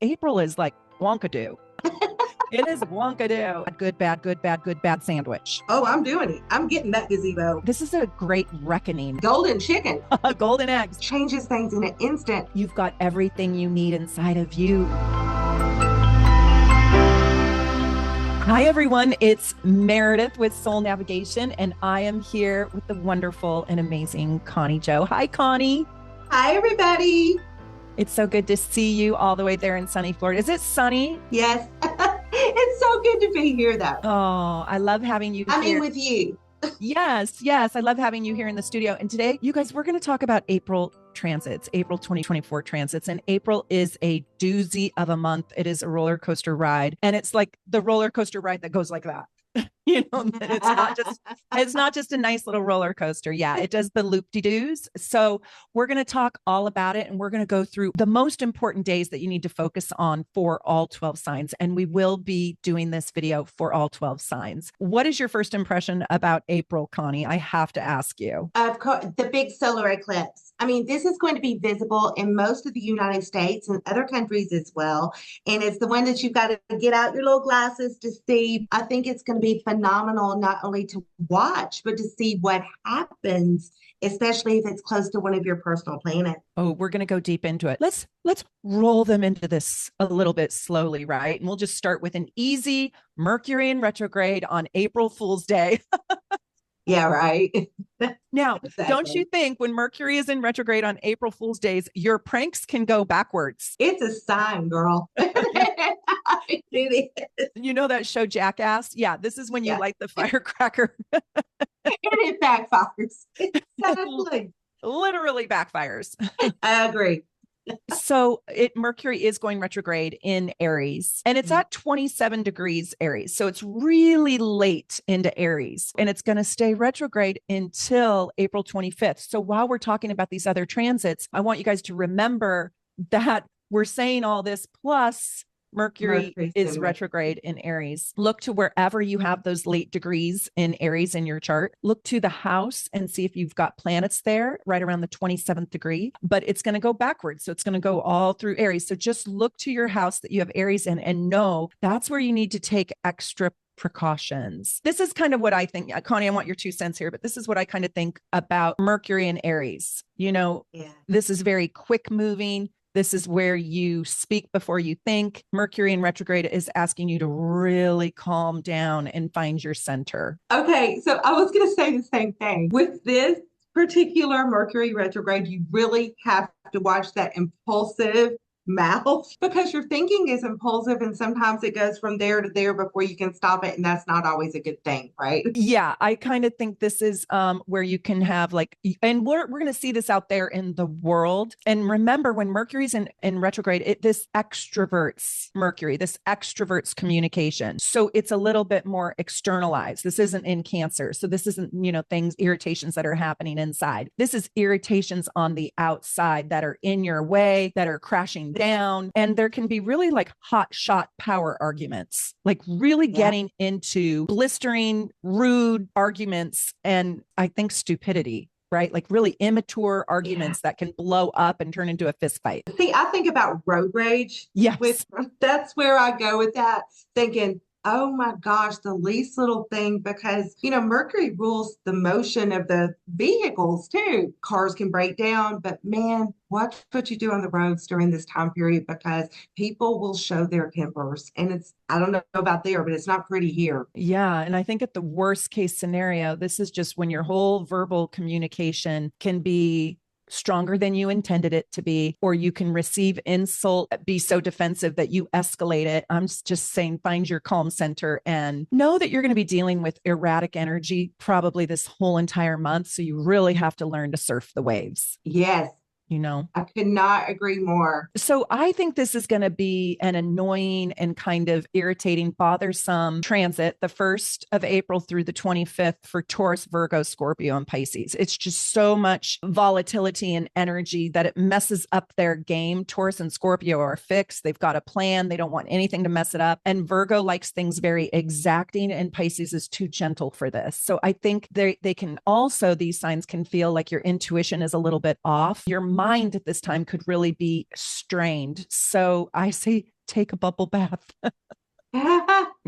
April is like Wonkadoo. It is Wonkadoo. Good, bad, good, bad, good, bad sandwich. Oh, I'm doing it. I'm getting that gazebo. This is a great reckoning. Golden chicken. Golden eggs. Changes things in an instant. You've got everything you need inside of you. Hi, everyone. It's Meredith with Soul Navigation, and I am here with the wonderful and amazing Connie Joe. Hi, Connie. Hi, everybody. It's so good to see you all the way there in sunny Florida. Is it sunny? Yes. It's so good to be here, though. Oh, I love having you I'm here. in with you. Yes. I love having you here in the studio. And today, you guys, we're going to talk about April transits, April 2024 transits. And April is a doozy of a month. It is a roller coaster ride. And it's like the roller coaster ride that goes like that. You know, it's not just a nice little roller coaster. Yeah, it does the loop-de-doos. So we're going to talk all about it, and we're going to go through the most important days that you need to focus on for all 12 signs. And we will be doing this video for all 12 signs. What is your first impression about April, Connie? I have to ask you. Of course, the big solar eclipse. I mean, this is going to be visible in most of the United States and other countries as well. And it's the one that you've got to get out your little glasses to see. I think it's going to be phenomenal, not only to watch, but to see what happens, especially if it's close to one of your personal planets. Oh, we're going to go deep into it. Let's roll them into this a little bit slowly, right? And we'll just start with an easy Mercury in retrograde on April Fool's Day. Yeah, right. Now, Exactly. Don't you think when Mercury is in retrograde on April Fool's Days, your pranks can go backwards? It's a sign, girl. It is. You know that show Jackass? Yeah, this is when you Yeah. light the firecracker. And it backfires. Exactly. Literally backfires. I agree. So Mercury is going retrograde in Aries, and it's at 27 degrees Aries. So it's really late into Aries, and it's going to stay retrograde until April 25th. So while we're talking about these other transits, I want you guys to remember that we're saying all this plus Mercury is retrograde in Aries. Look to wherever you have those late degrees in Aries in your chart. Look to the house and see if you've got planets there right around the 27th degree, but it's going to go backwards. So it's going to go all through Aries. So just look to your house that you have Aries in and know that's where you need to take extra precautions. This is kind of what I think. Connie, I want your 2 cents here, but this is what I kind of think about Mercury and Aries. You know, This is very quick moving. This is where you speak before you think. Mercury in retrograde is asking you to really calm down and find your center. Okay, so I was going to say the same thing. With this particular Mercury retrograde, you really have to watch that impulsive mouth because your thinking is impulsive and sometimes it goes from there to there before you can stop it. And that's not always a good thing, right? Yeah, I kind of think this is where you can have and we're going to see this out there in the world. And remember, when Mercury's in retrograde, this extroverts Mercury, this extroverts communication. So it's a little bit more externalized. This isn't in Cancer. So this isn't, irritations that are happening inside. This is irritations on the outside that are in your way, that are crashing down. And there can be really hot shot power arguments, really getting into blistering, rude arguments. And I think stupidity, right? Really immature arguments that can blow up and turn into a fist fight. See, I think about road rage. Yes. That's where I go with that, thinking, oh my gosh, the least little thing, because, Mercury rules the motion of the vehicles too. Cars can break down, but man, watch what you do on the roads during this time period because people will show their tempers. And I don't know about there, but it's not pretty here. Yeah. And I think at the worst case scenario, this is just when your whole verbal communication can be stronger than you intended it to be, or you can receive insult, be so defensive that you escalate it. I'm just saying, find your calm center and know that you're going to be dealing with erratic energy probably this whole entire month. So you really have to learn to surf the waves. Yes. I could not agree more. So I think this is going to be an annoying and kind of irritating, bothersome transit, the 1st of April through the 25th for Taurus, Virgo, Scorpio, and Pisces. It's just so much volatility and energy that it messes up their game. Taurus and Scorpio are fixed. They've got a plan. They don't want anything to mess it up. And Virgo likes things very exacting, and Pisces is too gentle for this. So I think they can also, these signs can feel like your intuition is a little bit off. Your mind at this time could really be strained. So I say take a bubble bath.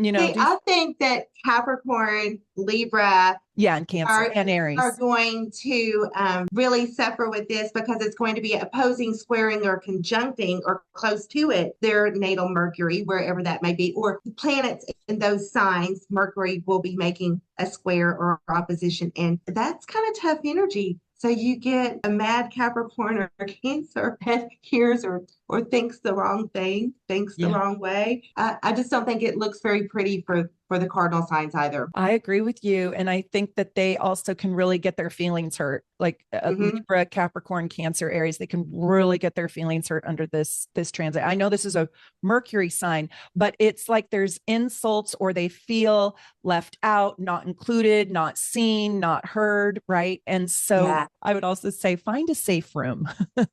See, I think that Capricorn, Libra, and Cancer and Aries are going to really suffer with this because it's going to be opposing, squaring, or conjuncting or close to it their natal Mercury, wherever that may be, or planets in those signs. Mercury will be making a square or opposition, and that's kind of tough energy. So you get a mad Capricorn or Cancer that hears or thinks the wrong thing, thinks the wrong way. I just don't think it looks very pretty for the cardinal signs either. I agree with you. And I think that they also can really get their feelings hurt. Like Libra, Capricorn, Cancer, Aries, they can really get their feelings hurt under this transit. I know this is a Mercury sign, but it's like there's insults or they feel left out, not included, not seen, not heard, right? And so I would also say find a safe room.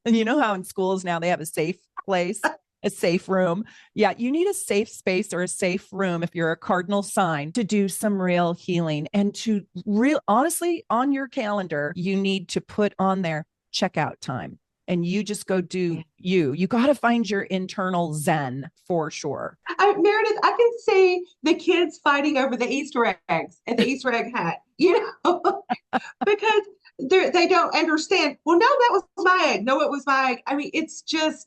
You know how in schools now they have a safe place, a safe room. Yeah, you need a safe space or a safe room if you're a cardinal sign to do some real healing and to honestly, on your calendar, you need to put on there checkout time. And you just go do you got to find your internal zen for sure. Meredith, I can see the kids fighting over the Easter eggs and the Easter egg hat, because they don't understand. Well, no, that was my egg. No, it was my egg. I mean, it's just,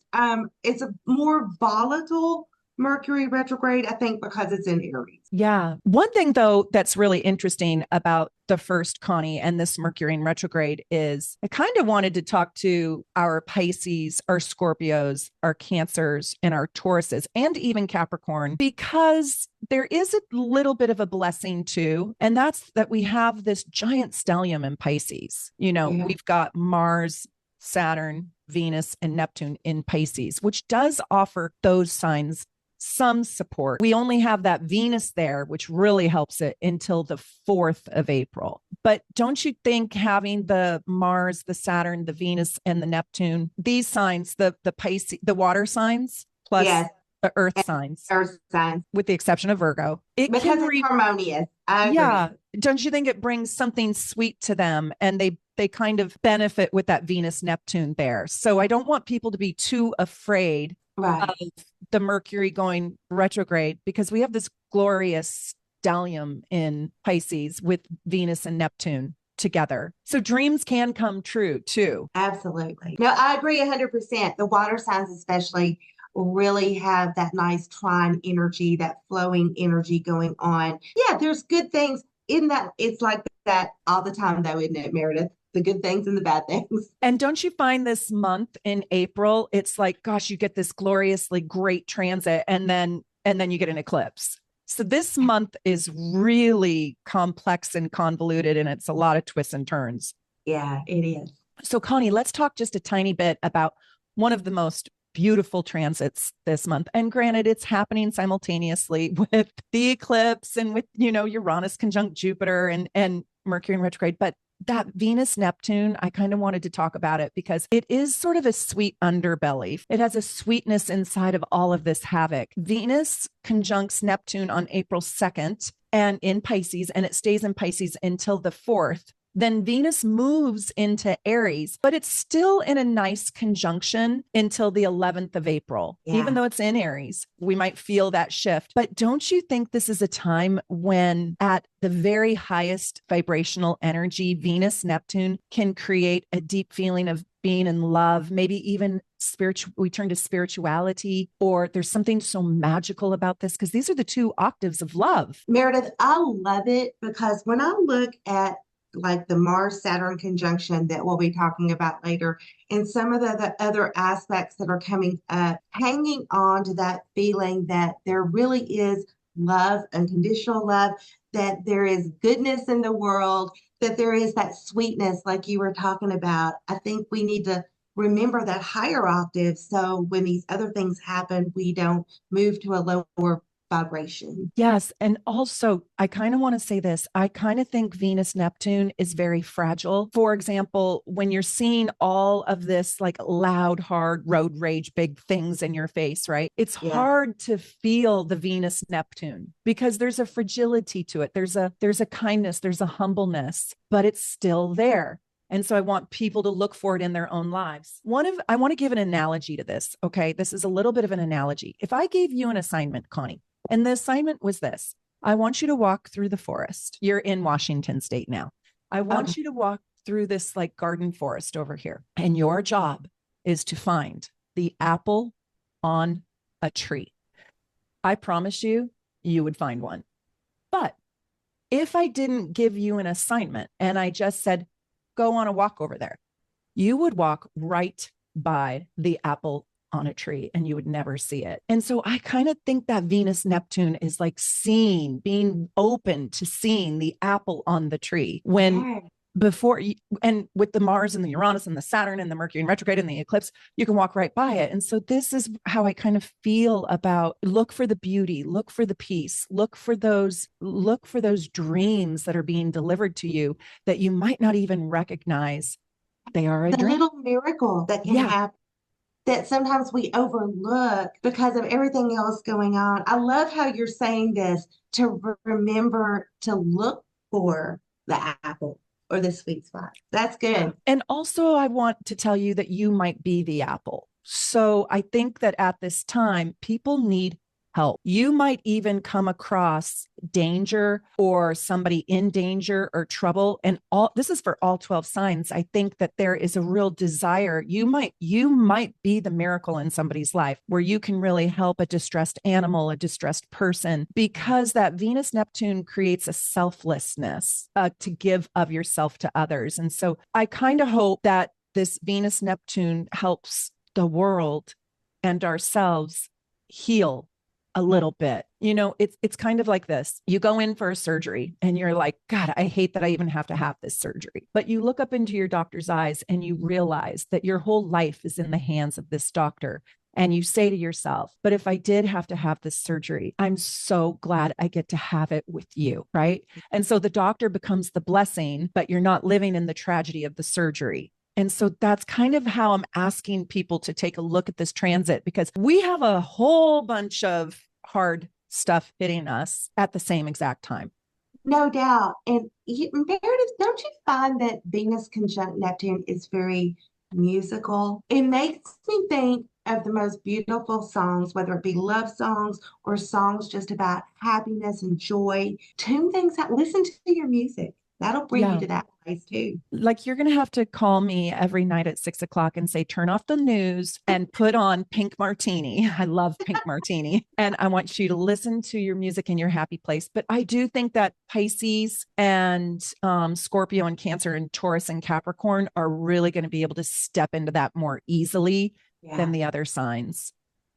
it's a more volatile Mercury retrograde, I think, because it's in Aries. Yeah. One thing, though, that's really interesting about the first, Connie, and this Mercury in retrograde is I kind of wanted to talk to our Pisces, our Scorpios, our Cancers, and our Tauruses, and even Capricorn, because there is a little bit of a blessing too. And that's that we have this giant stellium in Pisces. We've got Mars, Saturn, Venus, and Neptune in Pisces, which does offer those signs some support. We only have that Venus there, which really helps it until the 4th of April. But don't you think having the Mars, the Saturn, the Venus, and the Neptune, these signs, the Pisces, the water signs, plus the earth signs, with the exception of Virgo, because it's harmonious. Don't you think it brings something sweet to them, and they kind of benefit with that Venus Neptune there? So I don't want people to be too afraid of the Mercury going retrograde, because we have this glorious stellium in Pisces with Venus and Neptune together. So dreams can come true too. Absolutely. No, I agree 100%. The water signs especially really have that nice trine energy, that flowing energy going on. Yeah, there's good things in that. It's like that all the time though, isn't it, Meredith? The good things and the bad things. And don't you find this month in April, it's like, gosh, you get this gloriously great transit and then you get an eclipse. So this month is really complex and convoluted, and it's a lot of twists and turns. Yeah, it is. So Connie, let's talk just a tiny bit about one of the most beautiful transits this month. And granted, it's happening simultaneously with the eclipse and with, Uranus conjunct Jupiter and Mercury in retrograde. But that Venus Neptune, I kind of wanted to talk about it because it is sort of a sweet underbelly. It has a sweetness inside of all of this havoc. Venus conjuncts Neptune on April 2nd and in Pisces, and it stays in Pisces until the 4th. Then Venus moves into Aries, but it's still in a nice conjunction until the 11th of April. Yeah. Even though it's in Aries, we might feel that shift. But don't you think this is a time when at the very highest vibrational energy, Venus, Neptune can create a deep feeling of being in love, maybe even we turn to spirituality, or there's something so magical about this because these are the two octaves of love. Meredith, I love it because when I look at like the Mars Saturn conjunction that we'll be talking about later, and some of the other aspects that are coming up, hanging on to that feeling that there really is love, unconditional love, that there is goodness in the world, that there is that sweetness like you were talking about. I think we need to remember that higher octave so when these other things happen, we don't move to a lower vibration. Yes. And also, I kind of want to say this. I kind of think Venus Neptune is very fragile. For example, when you're seeing all of this like loud, hard road rage, big things in your face, right? It's hard to feel the Venus Neptune because there's a fragility to it. There's a kindness, there's a humbleness, but it's still there. And so I want people to look for it in their own lives. I want to give an analogy to this. Okay. This is a little bit of an analogy. If I gave you an assignment, Connie, and the assignment was this, I want you to walk through the forest. You're in Washington State now. I want you to walk through this like garden forest over here. And your job is to find the apple on a tree. I promise you, you would find one. But if I didn't give you an assignment and I just said, go on a walk over there, you would walk right by the apple on a tree and you would never see it. And so I kind of think that Venus Neptune is like being open to seeing the apple on the tree when before you, and with the Mars and the Uranus and the Saturn and the Mercury in retrograde and the eclipse, you can walk right by it. And so this is how I kind of feel about look for the beauty, look for the peace, look for those dreams that are being delivered to you that you might not even recognize they are a dream. The little miracle that can happen that sometimes we overlook because of everything else going on. I love how you're saying this, to remember to look for the apple or the sweet spot. That's good. And also I want to tell you that you might be the apple. So I think that at this time, people need help. You might even come across danger or somebody in danger or trouble. And this is for all 12 signs. I think that there is a real desire. You might be the miracle in somebody's life where you can really help a distressed animal, a distressed person, because that Venus Neptune creates a selflessness to give of yourself to others. And so I kind of hope that this Venus Neptune helps the world and ourselves heal a little bit. You know, it's kind of like this. You go in for a surgery and you're like, God, I hate that I even have to have this surgery. But you look up into your doctor's eyes and you realize that your whole life is in the hands of this doctor. And you say to yourself, but if I did have to have this surgery, I'm so glad I get to have it with you, right? And so the doctor becomes the blessing, but you're not living in the tragedy of the surgery. And so that's kind of how I'm asking people to take a look at this transit, because we have a whole bunch of hard stuff hitting us at the same exact time. No doubt. And Meredith, don't you find that Venus conjunct Neptune is very musical? It makes me think of the most beautiful songs, whether it be love songs or songs just about happiness and joy. Tune things out. Listen to your music. That'll bring you to that place too. Like you're going to have to call me every night at 6:00 and say, turn off the news and put on Pink Martini. I love Pink Martini. And I want you to listen to your music in your happy place. But I do think that Pisces and Scorpio and Cancer and Taurus and Capricorn are really going to be able to step into that more easily than the other signs.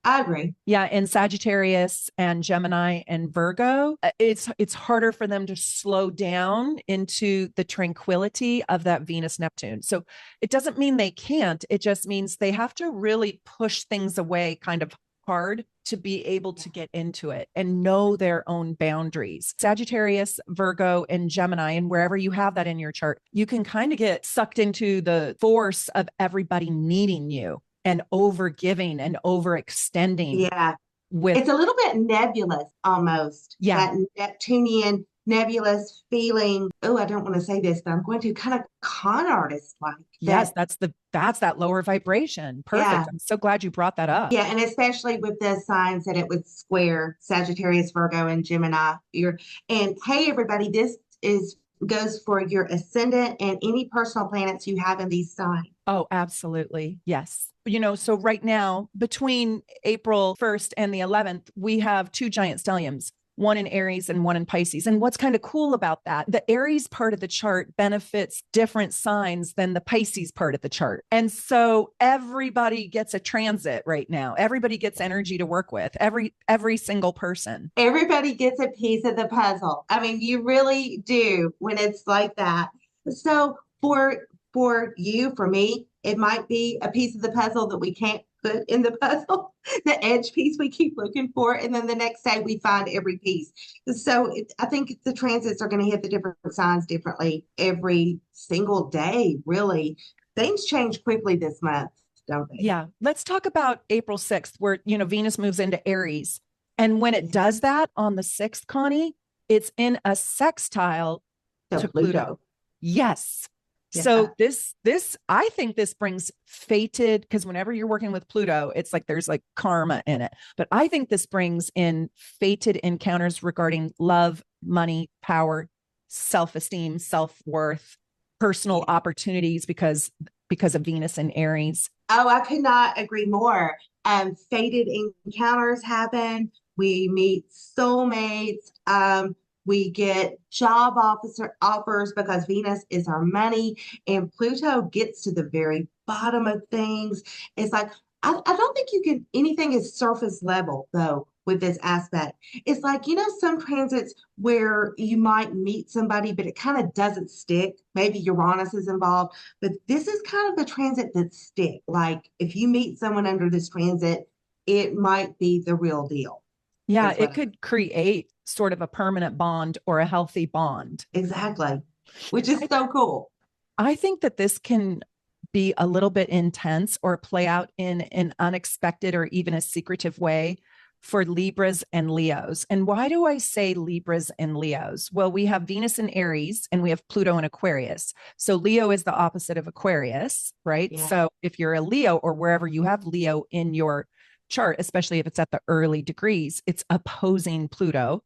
I agree. Yeah. And Sagittarius and Gemini and Virgo, it's harder for them to slow down into the tranquility of that Venus Neptune. So it doesn't mean they can't. It just means they have to really push things away kind of hard to be able to get into it and know their own boundaries. Sagittarius, Virgo, and Gemini, and wherever you have that in your chart, you can kind of get sucked into the force of everybody needing you and over giving and overextending. Yeah. It's a little bit nebulous almost. Yeah. That Neptunian nebulous feeling. Oh, I don't want to say this, but I'm going to kind of con artist like. Yes, that's that lower vibration. Perfect. Yeah. I'm so glad you brought that up. Yeah. And especially with the signs that it would square Sagittarius, Virgo, and Gemini. And hey, everybody, this goes for your ascendant and any personal planets you have in these signs. Oh, absolutely. Yes. You know, so right now, between April 1st and the 11th, we have two giant stelliums, one in Aries and one in Pisces. And what's kind of cool about that, the Aries part of the chart benefits different signs than the Pisces part of the chart. And so everybody gets a transit right now. Everybody gets energy to work with, every single person. Everybody gets a piece of the puzzle. I mean, you really do when it's like that. So for you, for me, it might be a piece of the puzzle that we can't put in the puzzle, the edge piece we keep looking for. And then the next day we find every piece. So I think the transits are going to hit the different signs differently every single day, really. Things change quickly this month, don't they? Yeah. Let's talk about April 6th, where, Venus moves into Aries. And when it does that on the 6th, Connie, it's in a sextile to Pluto. Yes. So I think this brings fated, because whenever you're working with Pluto, it's like there's like karma in it. But I think this brings in fated encounters regarding love, money, power, self-esteem, self-worth, personal opportunities because of Venus and Aries. Oh, I could not agree more. Fated encounters happen. We meet soulmates. We get job offers because Venus is our money, and Pluto gets to the very bottom of things. It's like, I don't think anything is surface level though with this aspect. It's like, some transits where you might meet somebody, but it kind of doesn't stick. Maybe Uranus is involved, but this is kind of a transit that stick. Like if you meet someone under this transit, it might be the real deal. Yeah, it could create sort of a permanent bond or a healthy bond. Exactly, which is so cool. I think that this can be a little bit intense or play out in an unexpected or even a secretive way for Libras and Leos. And why do I say Libras and Leos? Well, we have Venus in Aries and we have Pluto in Aquarius. So Leo is the opposite of Aquarius, right? Yeah. So if you're a Leo or wherever you have Leo in your chart, especially if it's at the early degrees, it's opposing Pluto.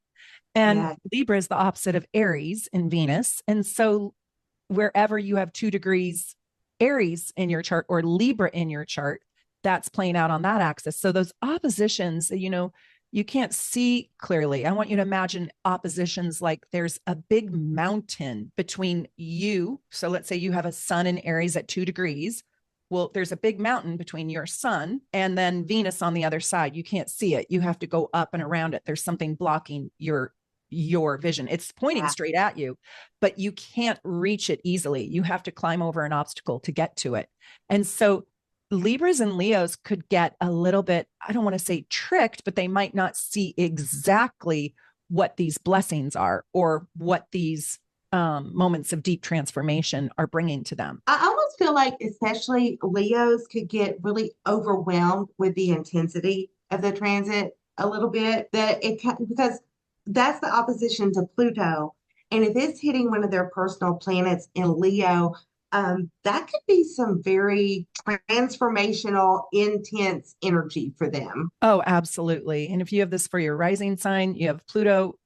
And Libra is the opposite of Aries in Venus. And so wherever you have 2 degrees Aries in your chart or Libra in your chart, that's playing out on that axis. So those oppositions, you can't see clearly. I want you to imagine oppositions like there's a big mountain between you. So let's say you have a sun in Aries at 2 degrees. Well, there's a big mountain between your sun and then Venus on the other side. You can't see it. You have to go up and around it. There's something blocking your vision. It's pointing straight at you, but you can't reach it easily. You have to climb over an obstacle to get to it. And so Libras and Leos could get a little bit, I don't want to say tricked, but they might not see exactly what these blessings are or what these moments of deep transformation are bringing to them. I almost feel like especially Leos could get really overwhelmed with the intensity of the transit a little bit, because that's the opposition to Pluto. And if it's hitting one of their personal planets in Leo, that could be some very transformational, intense energy for them. Oh, absolutely. And if you have this for your rising sign, you have Pluto,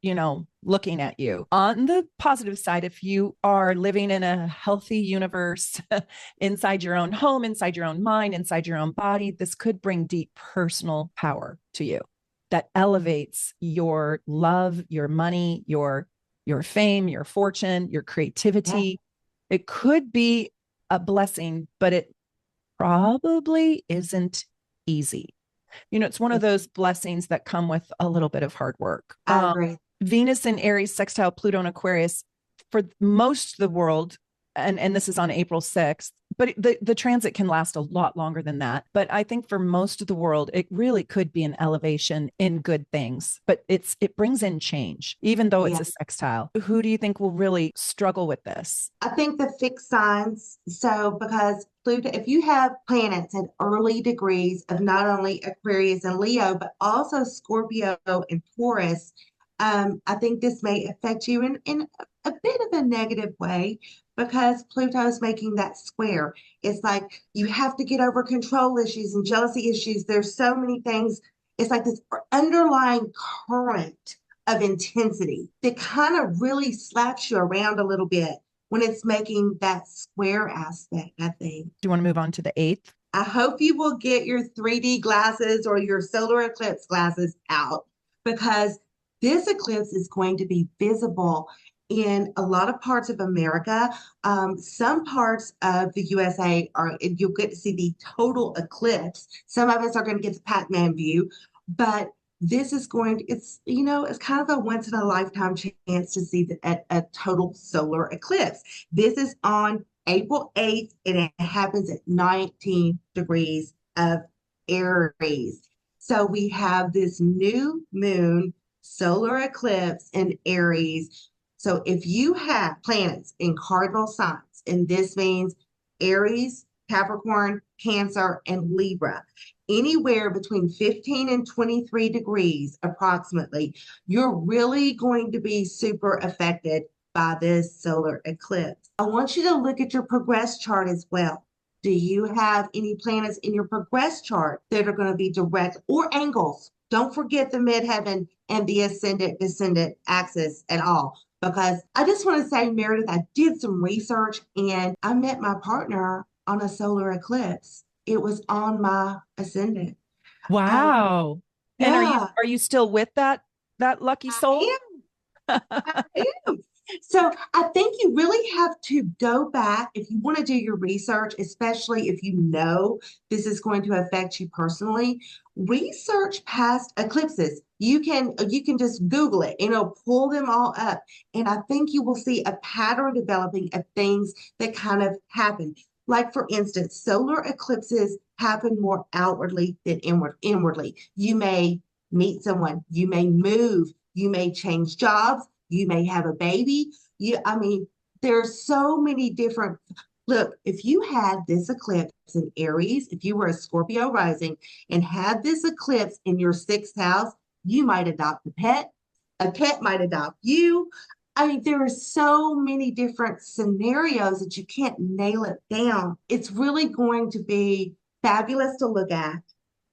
looking at you. On the positive side, if you are living in a healthy universe inside your own home, inside your own mind, inside your own body, this could bring deep personal power to you that elevates your love, your money, your fame, your fortune, your creativity. Yeah. It could be a blessing, but it probably isn't easy. It's one of those blessings that come with a little bit of hard work. I agree. Venus in Aries, sextile Pluto and Aquarius, for most of the world, and this is on April 6th, but the transit can last a lot longer than that. But I think for most of the world, it really could be an elevation in good things, but it brings in change, even though it's a sextile. Who do you think will really struggle with this? I think the fixed signs. So because Pluto, if you have planets at early degrees of not only Aquarius and Leo, but also Scorpio and Taurus, I think this may affect you in a bit of a negative way because Pluto is making that square. It's like you have to get over control issues and jealousy issues. There's so many things. It's like this underlying current of intensity that kind of really slaps you around a little bit when it's making that square aspect, I think. Do you want to move on to the 8th? I hope you will get your 3D glasses or your solar eclipse glasses out because this eclipse is going to be visible in a lot of parts of America. Some parts of the USA you'll get to see the total eclipse. Some of us are going to get the Pac-Man view, but this is it's kind of a once in a lifetime chance to see a total solar eclipse. This is on April 8th and it happens at 19 degrees of Aries. So we have this new moon solar eclipse in Aries. So if you have planets in cardinal signs, and this means Aries, Capricorn, Cancer, and Libra, anywhere between 15 and 23 degrees approximately, you're really going to be super affected by this solar eclipse. I want you to look at your progress chart as well. Do you have any planets in your progress chart that are going to be direct or angles? Don't forget the midheaven and the ascendant descendant axis at all. Because I just want to say, Meredith, I did some research and I met my partner on a solar eclipse. It was on my ascendant. Wow. And Yeah, are you still with that lucky soul? I am. I am. So I think you really have to go back if you want to do your research, especially if you know this is going to affect you personally. Research past eclipses. You can just Google it and it'll pull them all up. And I think you will see a pattern developing of things that kind of happen. Like for instance, solar eclipses happen more outwardly than inwardly. You may meet someone, you may move, you may change jobs, you may have a baby. I mean, there's so many different. Look, if you had this eclipse in Aries, if you were a Scorpio rising and had this eclipse in your sixth house, you might adopt a pet. A pet might adopt you. I mean, there are so many different scenarios that you can't nail it down. It's really going to be fabulous to look at.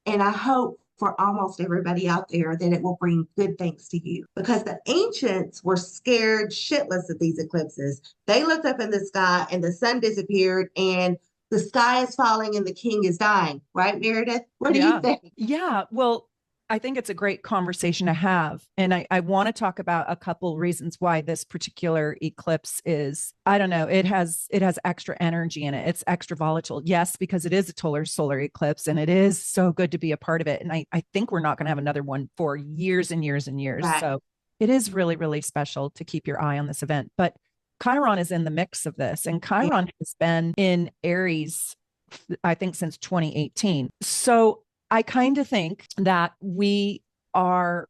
And I hope for almost everybody out there that it will bring good things to you because the ancients were scared shitless of these eclipses. They looked up in the sky and the sun disappeared and the sky is falling and the king is dying. Right, Meredith? What do you think? Yeah. Well, I think it's a great conversation to have. And I want to talk about a couple reasons why this particular eclipse is, I don't know, it has extra energy in it. It's extra volatile. Yes, because it is a solar eclipse and it is so good to be a part of it. And I think we're not going to have another one for years and years and years. Right. So it is really, really special to keep your eye on this event. But Chiron is in the mix of this. And Chiron has been in Aries, I think, since 2018. So I kind of think that we are,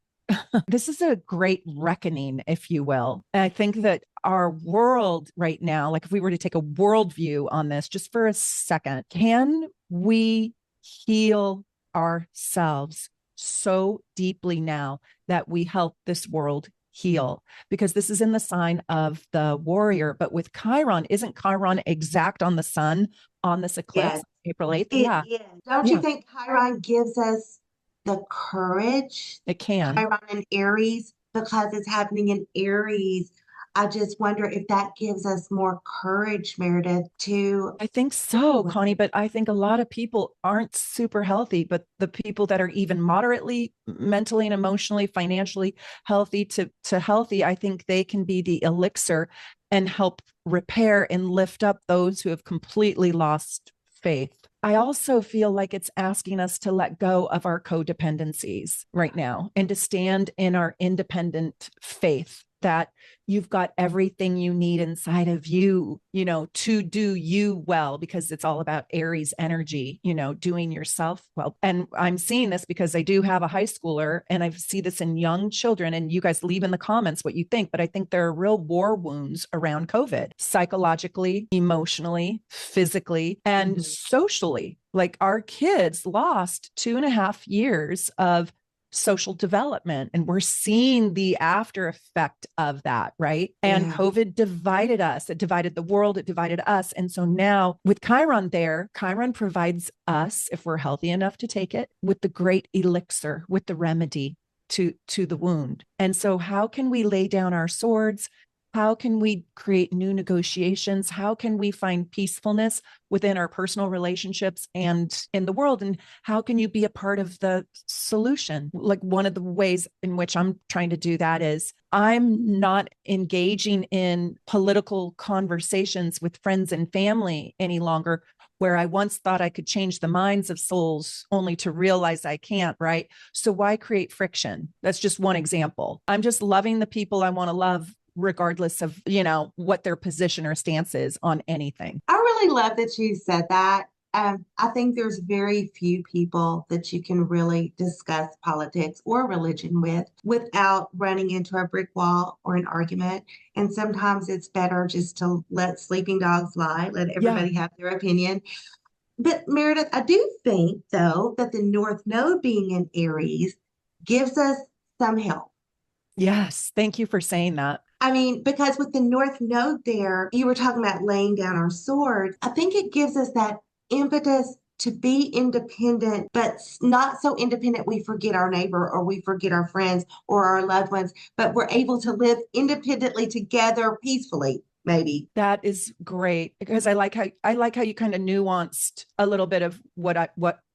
this is a great reckoning, if you will. And I think that our world right now, like if we were to take a world view on this just for a second, can we heal ourselves so deeply now that we help this world heal? Because this is in the sign of the warrior. But with Chiron, isn't Chiron exact on the sun on this eclipse? Yes. April 8th. Yeah. Don't you think Chiron gives us the courage? It can. Chiron in Aries, because it's happening in Aries. I just wonder if that gives us more courage, Meredith, to. I think so, Connie, but I think a lot of people aren't super healthy, but the people that are even moderately mentally and emotionally, financially healthy to healthy, I think they can be the elixir and help repair and lift up those who have completely lost faith. I also feel like it's asking us to let go of our codependencies right now and to stand in our independent faith that you've got everything you need inside of you, to do you well, because it's all about Aries energy, doing yourself well. And I'm seeing this because I do have a high schooler and I see this in young children, and you guys leave in the comments what you think, but I think there are real war wounds around COVID, psychologically, emotionally, physically, and socially. Like our kids lost 2.5 years of social development. And we're seeing the after effect of that, right? And COVID divided us. It divided the world. It divided us. And so now with Chiron there, Chiron provides us, if we're healthy enough to take it, with the great elixir, with the remedy to the wound. And so how can we lay down our swords? How can we create new negotiations? How can we find peacefulness within our personal relationships and in the world? And how can you be a part of the solution? Like one of the ways in which I'm trying to do that is I'm not engaging in political conversations with friends and family any longer, where I once thought I could change the minds of souls only to realize I can't, right? So why create friction? That's just one example. I'm just loving the people I want to love, regardless of, what their position or stance is on anything. I really love that you said that. I think there's very few people that you can really discuss politics or religion with without running into a brick wall or an argument. And sometimes it's better just to let sleeping dogs lie, let everybody have their opinion. But Meredith, I do think, though, that the North Node being in Aries gives us some help. Yes. Thank you for saying that. I mean, because with the North Node there, you were talking about laying down our sword. I think it gives us that impetus to be independent, but not so independent we forget our neighbor or we forget our friends or our loved ones, but we're able to live independently together peacefully, maybe. That is great because I like how you kind of nuanced a little bit of what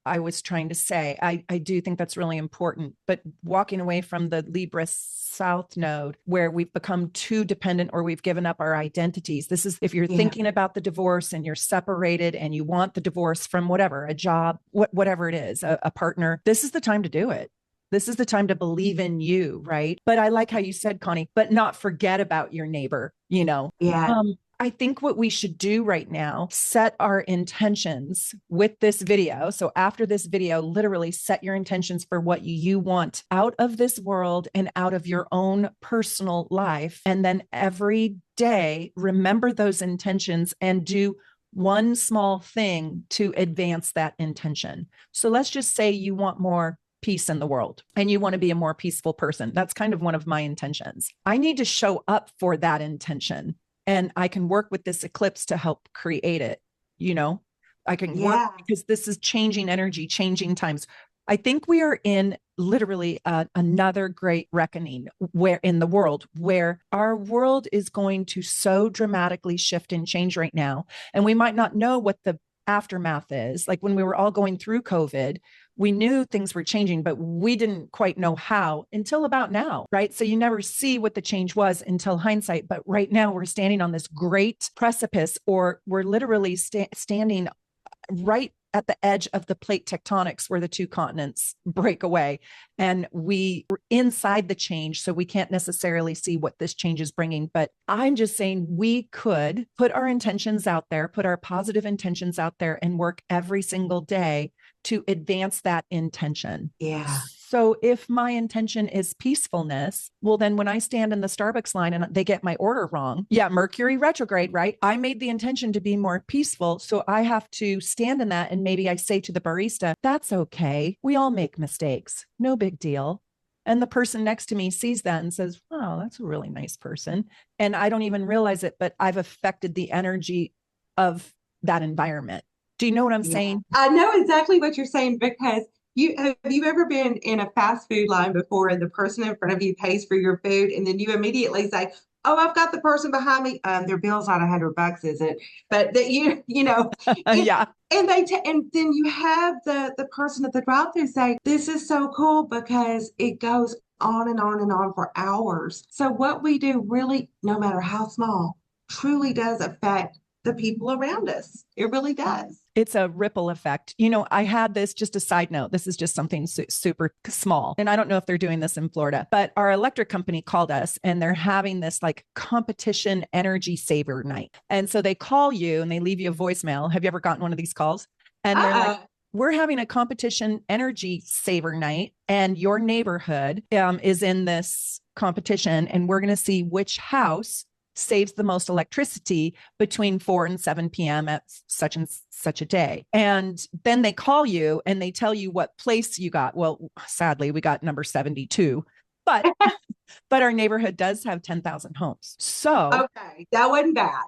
I was trying to say. I do think that's really important, but walking away from the Libra South node where we've become too dependent or we've given up our identities. This is if you're thinking about the divorce and you're separated and you want the divorce from whatever, a job, whatever it is, a partner, this is the time to do it. This is the time to believe in you, right? But I like how you said, Connie, but not forget about your neighbor, you know? Yeah. I think what we should do right now, set our intentions with this video. So after this video, literally set your intentions for what you want out of this world and out of your own personal life. And then every day, remember those intentions and do one small thing to advance that intention. So let's just say you want more peace in the world and you want to be a more peaceful person. That's kind of one of my intentions. I need to show up for that intention. And I can work with this eclipse to help create it. You know, I can work because this is changing energy, changing times. I think we are in literally another great reckoning where in the world where our world is going to so dramatically shift and change right now. And we might not know what the aftermath is. Like when we were all going through COVID, we knew things were changing, but we didn't quite know how until about now, right? So you never see what the change was until hindsight. But right now we're standing on this great precipice, or we're literally standing right at the edge of the plate tectonics where the two continents break away. And we are inside the change, so we can't necessarily see what this change is bringing. But I'm just saying we could put our intentions out there, put our positive intentions out there and work every single day to advance that intention. Yeah. So if my intention is peacefulness, well, then when I stand in the Starbucks line and they get my order wrong, Mercury retrograde, right? I made the intention to be more peaceful. So I have to stand in that. And maybe I say to the barista, that's okay. We all make mistakes. No big deal. And the person next to me sees that and says, wow, that's a really nice person. And I don't even realize it, but I've affected the energy of that environment. Do you know what I'm saying? I know exactly what you're saying because have you ever been in a fast food line before and the person in front of you pays for your food and then you immediately say, oh, I've got the person behind me. Their bill's not $100, is it? But that you know, Yeah. And and then you have the person at the drive-thru say, this is so cool because it goes on and on and on for hours. So what we do really, no matter how small, truly does affect the people around us. It really does. It's a ripple effect. You know, I had this, just a side note. This is just something super small. And I don't know if they're doing this in Florida, but our electric company called us and they're having this like competition energy saver night. And so they call you and they leave you a voicemail. Have you ever gotten one of these calls? And they're like, we're having a competition energy saver night and your neighborhood is in this competition and we're going to see which house saves the most electricity between 4 and 7 p.m. at such and such a day. And then they call you and they tell you what place you got. Well, sadly, we got number 72, but our neighborhood does have 10,000 homes. So okay, that wasn't bad.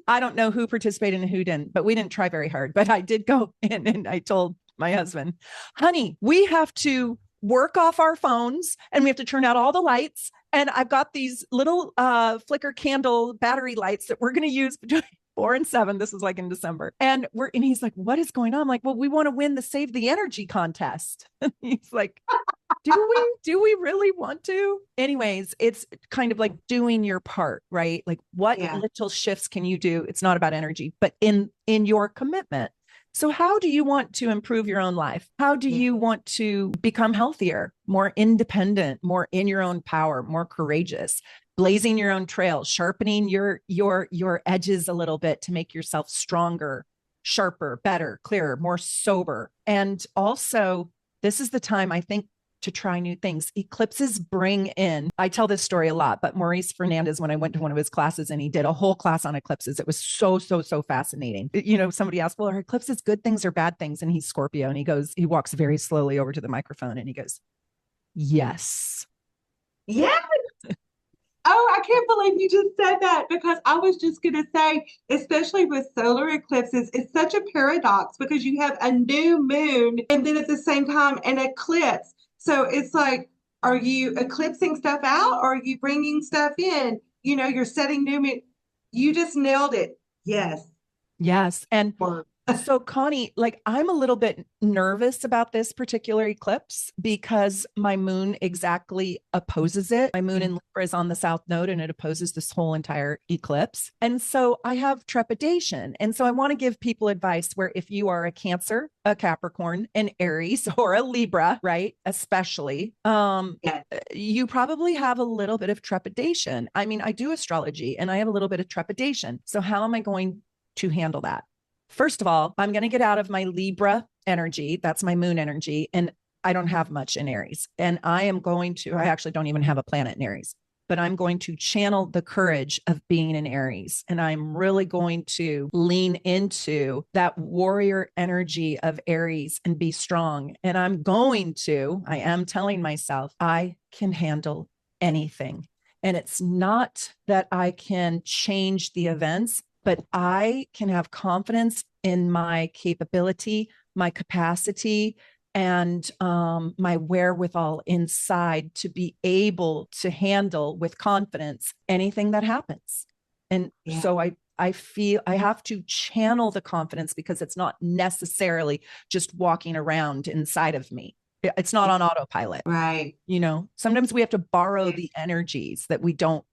I don't know who participated and who didn't, but we didn't try very hard. But I did go in and I told my husband, honey, we have to work off our phones and we have to turn out all the lights. And I've got these little flicker candle battery lights that we're going to use between 4 and 7. This was like in December. And he's like, what is going on? I'm like, well, we want to win the Save the Energy contest. He's like, do we really want to? Anyways, it's kind of like doing your part, right? Like what little shifts can you do? It's not about energy, but in your commitment. So how do you want to improve your own life? How do you want to become healthier, more independent, more in your own power, more courageous, blazing your own trail, sharpening your edges a little bit to make yourself stronger, sharper, better, clearer, more sober? And also, this is the time, I think, to try new things. Eclipses bring in, I tell this story a lot, but Maurice Fernandez, when I went to one of his classes and he did a whole class on eclipses, it was so fascinating. You know, somebody asked, well, are eclipses good things or bad things? And he's Scorpio. And he walks very slowly over to the microphone and he goes, yes. Yeah. Oh, I can't believe you just said that because I was just going to say, especially with solar eclipses, it's such a paradox because you have a new moon and then at the same time an eclipse. So it's like, are you eclipsing stuff out or are you bringing stuff in? You're setting new moon. You just nailed it. Yes. Yes. And Or so, Connie, like I'm a little bit nervous about this particular eclipse because my moon exactly opposes it. My moon in Libra is on the south node and it opposes this whole entire eclipse. And so I have trepidation. And so I want to give people advice where if you are a Cancer, a Capricorn, an Aries, or a Libra, right? Especially, yes. you probably have a little bit of trepidation. I mean, I do astrology and I have a little bit of trepidation. So how am I going to handle that? First of all, I'm going to get out of my Libra energy. That's my moon energy. And I don't have much in Aries. And I actually don't even have a planet in Aries, but I'm going to channel the courage of being in Aries. And I'm really going to lean into that warrior energy of Aries and be strong. And I am telling myself, I can handle anything. And it's not that I can change the events, but I can have confidence in my capability, my capacity, and my wherewithal inside to be able to handle with confidence anything that happens. And so I feel I have to channel the confidence because it's not necessarily just walking around inside of me. It's not on autopilot. Right. Sometimes we have to borrow the energies that we don't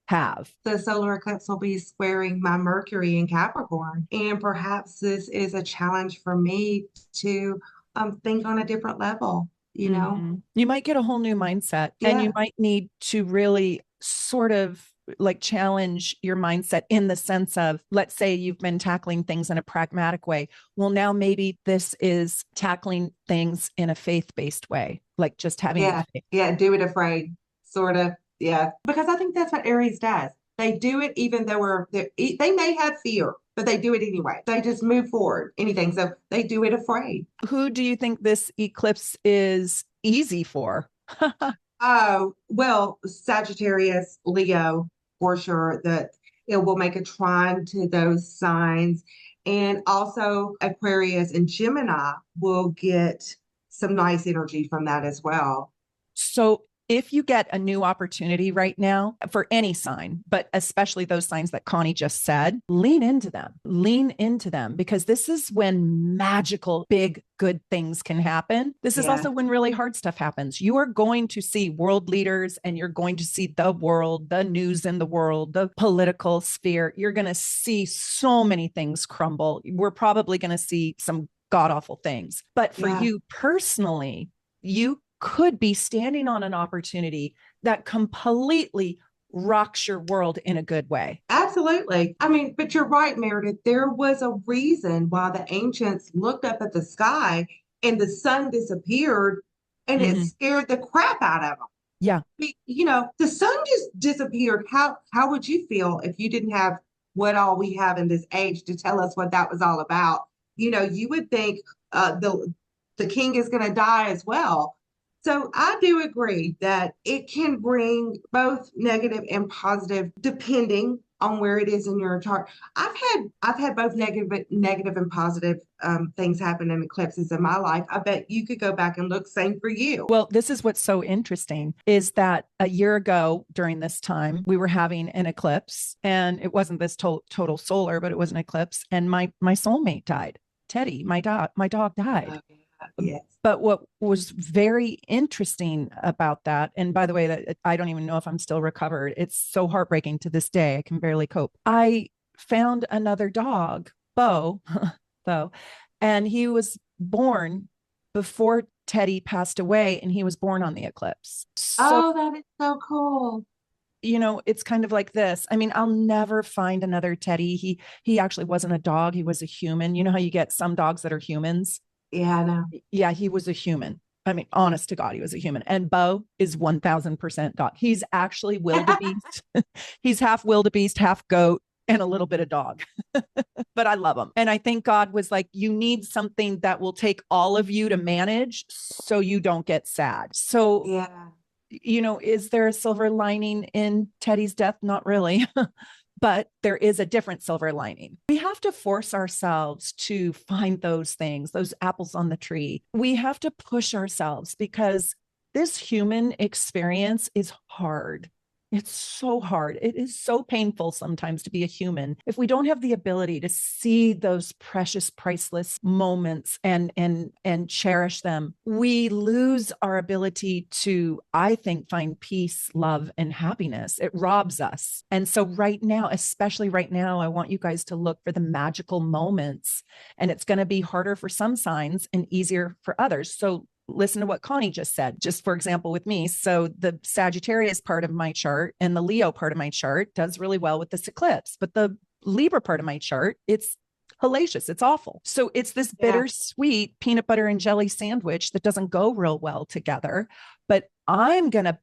have. The solar eclipse will be squaring my Mercury in Capricorn. And perhaps this is a challenge for me to think on a different level, Mm-hmm. You might get a whole new mindset and you might need to really sort of like challenge your mindset in the sense of, let's say you've been tackling things in a pragmatic way. Well, now maybe this is tackling things in a faith-based way, like just having faith. Yeah, do it afraid, sort of. Yeah, because I think that's what Aries does. They do it even though they may have fear, but they do it anyway. They just move forward, anything. So they do it afraid. Who do you think this eclipse is easy for? Oh, well, Sagittarius, Leo, for sure, that it will make a trine to those signs. And also Aquarius and Gemini will get some nice energy from that as well. So if you get a new opportunity right now for any sign, but especially those signs that Connie just said, lean into them because this is when magical, big, good things can happen. This is also when really hard stuff happens. You are going to see world leaders and you're going to see the world, the news in the world, the political sphere. You're going to see so many things crumble. We're probably going to see some god awful things. But for you personally, you could be standing on an opportunity that completely rocks your world in a good way. Absolutely. I mean, but you're right, Meredith. There was a reason why the ancients looked up at the sky and the sun disappeared and it scared the crap out of them. Yeah. The sun just disappeared. How would you feel if you didn't have what all we have in this age to tell us what that was all about? You would think the king is going to die as well. So I do agree that it can bring both negative and positive depending on where it is in your chart. I've had both negative and positive things happen in eclipses in my life. I bet you could go back and look. Same for you. Well, this is what's so interesting is that a year ago during this time, we were having an eclipse and it wasn't this total solar, but it was an eclipse. And my soulmate died. Teddy, my dog died. Yes. But what was very interesting about that, and by the way, that I don't even know if I'm still recovered. It's so heartbreaking to this day. I can barely cope. I found another dog, Bo, though, and he was born before Teddy passed away, and he was born on the eclipse. So, that is so cool. It's kind of like this. I mean, I'll never find another Teddy. He actually wasn't a dog. He was a human. You know how you get some dogs that are humans? Yeah, I know. Yeah, he was a human. I mean, honest to God, he was a human. And Bo is 1000% dog. He's actually wildebeest. He's half wildebeest, half goat, and a little bit of dog. But I love him. And I think God was like, you need something that will take all of you to manage so you don't get sad. So is there a silver lining in Teddy's death? Not really. But there is a different silver lining. We have to force ourselves to find those things, those apples on the tree. We have to push ourselves because this human experience is hard. It's so hard. It is so painful sometimes to be a human. If we don't have the ability to see those precious, priceless moments and cherish them, we lose our ability to, I think, find peace, love, and happiness. It robs us. And so right now, especially right now, I want you guys to look for the magical moments. And it's going to be harder for some signs and easier for others. So listen to what Connie just said, just for example, with me. So the Sagittarius part of my chart and the Leo part of my chart does really well with this eclipse, but the Libra part of my chart, it's hellacious. It's awful. So it's this bittersweet peanut butter and jelly sandwich that doesn't go real well together, but I'm going to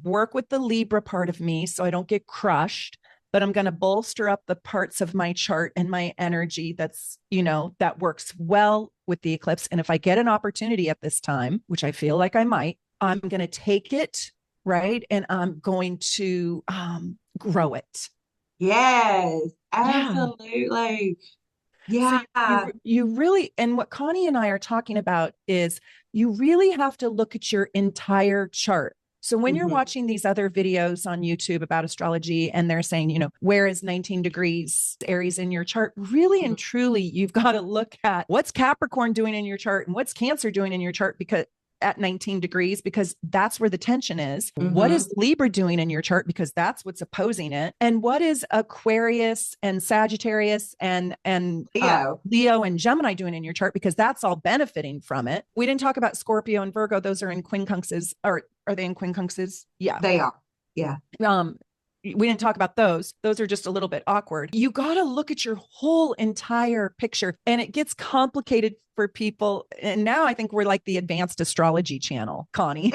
work with the Libra part of me so I don't get crushed, but I'm going to bolster up the parts of my chart and my energy that's, that works well with the eclipse. And if I get an opportunity at this time, which I feel like I might, I'm going to take it, right? And I'm going to grow it. Yes, absolutely. Yeah. So you really, and what Connie and I are talking about is you really have to look at your entire chart. So when you're watching these other videos on YouTube about astrology and they're saying, where is 19 degrees Aries in your chart? Really and truly, you've got to look at what's Capricorn doing in your chart and what's Cancer doing in your chart because at 19 degrees, because that's where the tension is. What is Libra doing in your chart? Because that's what's opposing it. And what is Aquarius and Sagittarius and Leo and Gemini doing in your chart? Because that's all benefiting from it. We didn't talk about Scorpio and Virgo. Those are in quincunxes, or are they in quincunxes? Yeah, they are. Yeah. We didn't talk about those. Those are just a little bit awkward. You got to look at your whole entire picture, and it gets complicated for people. And now I think we're like the Advanced Astrology channel, Connie.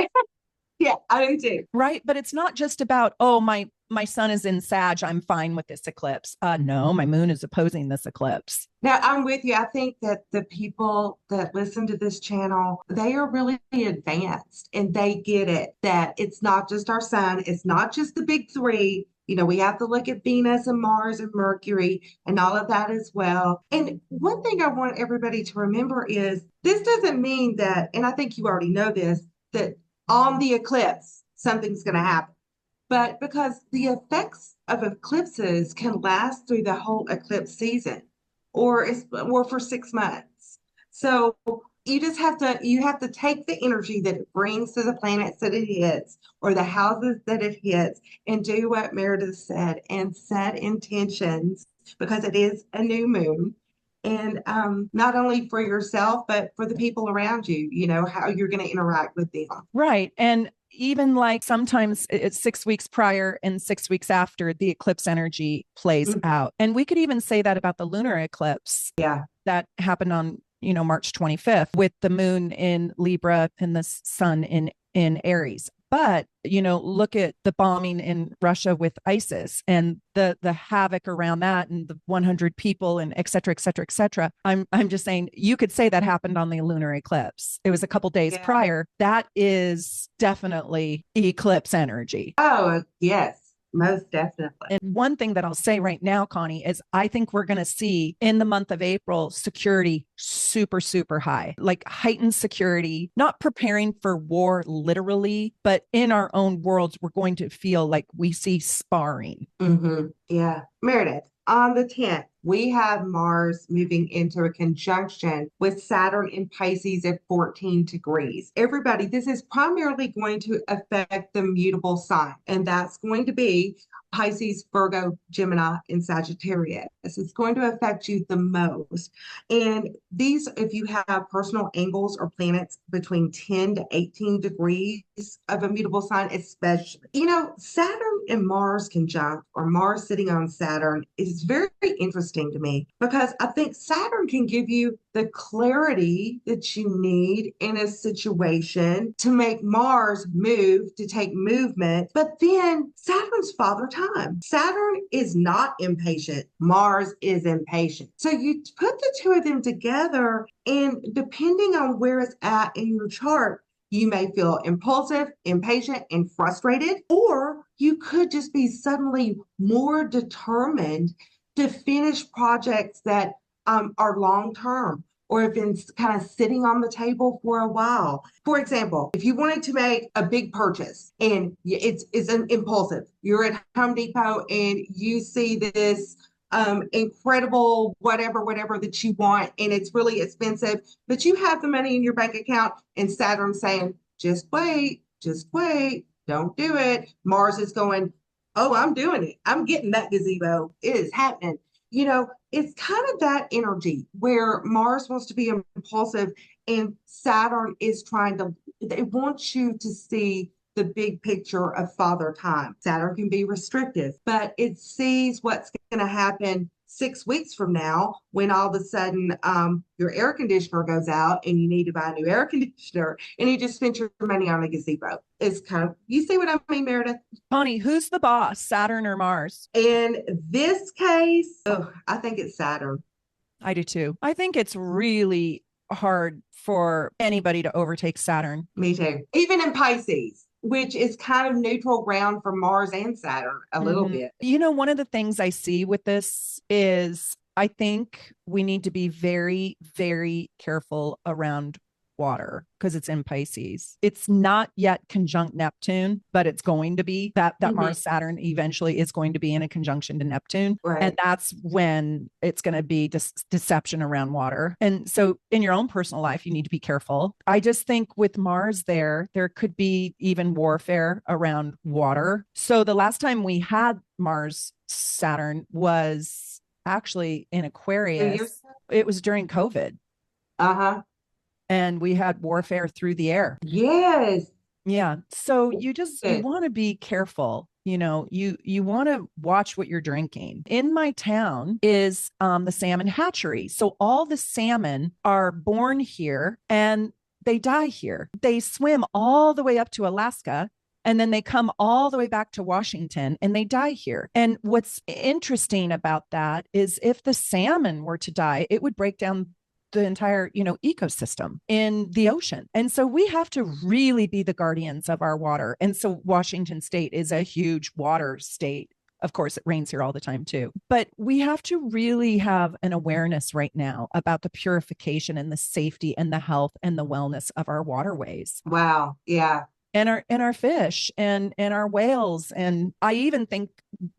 Yeah, I do too. Right. But it's not just about, my sun is in Sag, I'm fine with this eclipse. No, my moon is opposing this eclipse. Now, I'm with you. I think that the people that listen to this channel, they are really advanced and they get it, that it's not just our sun. It's not just the big three. We have to look at Venus and Mars and Mercury and all of that as well. And one thing I want everybody to remember is this doesn't mean that, and I think you already know this, that on the eclipse, something's going to happen. But because the effects of eclipses can last through the whole eclipse season or for 6 months. So you just have to take the energy that it brings to the planets that it hits or the houses that it hits and do what Meredith said and set intentions, because it is a new moon. And not only for yourself, but for the people around you, how you're going to interact with them. Right. And even like sometimes it's 6 weeks prior and 6 weeks after the eclipse energy plays out. And we could even say that about the lunar eclipse. Yeah. That happened on, March 25th with the moon in Libra and the sun in Aries. But, look at the bombing in Russia with ISIS and the havoc around that and the 100 people and et cetera, et cetera, et cetera. I'm just saying you could say that happened on the lunar eclipse. It was a couple days prior. That is definitely eclipse energy. Oh, yes. Most definitely. And one thing that I'll say right now, Connie, is I think we're going to see in the month of April, security super, super high, like heightened security, not preparing for war literally, but in our own worlds, we're going to feel like we see sparring. Yeah. Meredith, on the 10th, we have Mars moving into a conjunction with Saturn in Pisces at 14 degrees. Everybody, this is primarily going to affect the mutable sign, and that's going to be Pisces, Virgo, Gemini, and Sagittarius. It's going to affect you the most. And these, if you have personal angles or planets between 10 to 18 degrees of a mutable sign, especially, Saturn and Mars conjunct, or Mars sitting on Saturn, is very interesting to me, because I think Saturn can give you the clarity that you need in a situation to make Mars move, to take movement. But then Saturn's father time. Saturn is not impatient. Mars is impatient. So you put the two of them together, and depending on where it's at in your chart, You may feel impulsive, impatient, and frustrated, or you could just be suddenly more determined to finish projects that are long term or have been kind of sitting on the table for a while. For example, if you wanted to make a big purchase and it's an impulsive, you're at Home Depot and you see this incredible whatever that you want, and it's really expensive, but you have the money in your bank account, and Saturn's saying, just wait, don't do it. Mars is going, oh, I'm doing it. I'm getting that gazebo. It is happening. It's kind of that energy where Mars wants to be impulsive and Saturn is they want you to see the big picture of father time. Saturn can be restrictive, but it sees what's going to happen 6 weeks from now when all of a sudden your air conditioner goes out and you need to buy a new air conditioner and you just spent your money on a gazebo. It's you see what I mean, Meredith? Connie, who's the boss, Saturn or Mars? In this case, I think it's Saturn. I do too. I think it's really hard for anybody to overtake Saturn. Me too. Even in Pisces, which is kind of neutral ground for Mars and Saturn a little bit. One of the things I see with this is I think we need to be very, very careful around water because it's in Pisces. It's not yet conjunct Neptune, but it's going to be that Mars Saturn eventually is going to be in a conjunction to Neptune. Right. And that's when it's going to be deception around water. And so in your own personal life, you need to be careful. I just think with Mars there could be even warfare around water. So the last time we had Mars Saturn was actually in Aquarius. It was during COVID. Uh-huh. And we had warfare through the air. Yes. Yeah. So you want to be careful. You want to watch what you're drinking. In my town is the salmon hatchery. So all the salmon are born here and they die here. They swim all the way up to Alaska. And then they come all the way back to Washington and they die here. And what's interesting about that is if the salmon were to die, it would break down the entire, ecosystem in the ocean. And so we have to really be the guardians of our water. And so Washington State is a huge water state. Of course, it rains here all the time too. But we have to really have an awareness right now about the purification and the safety and the health and the wellness of our waterways. Wow. Yeah. And our fish and our whales. And I even think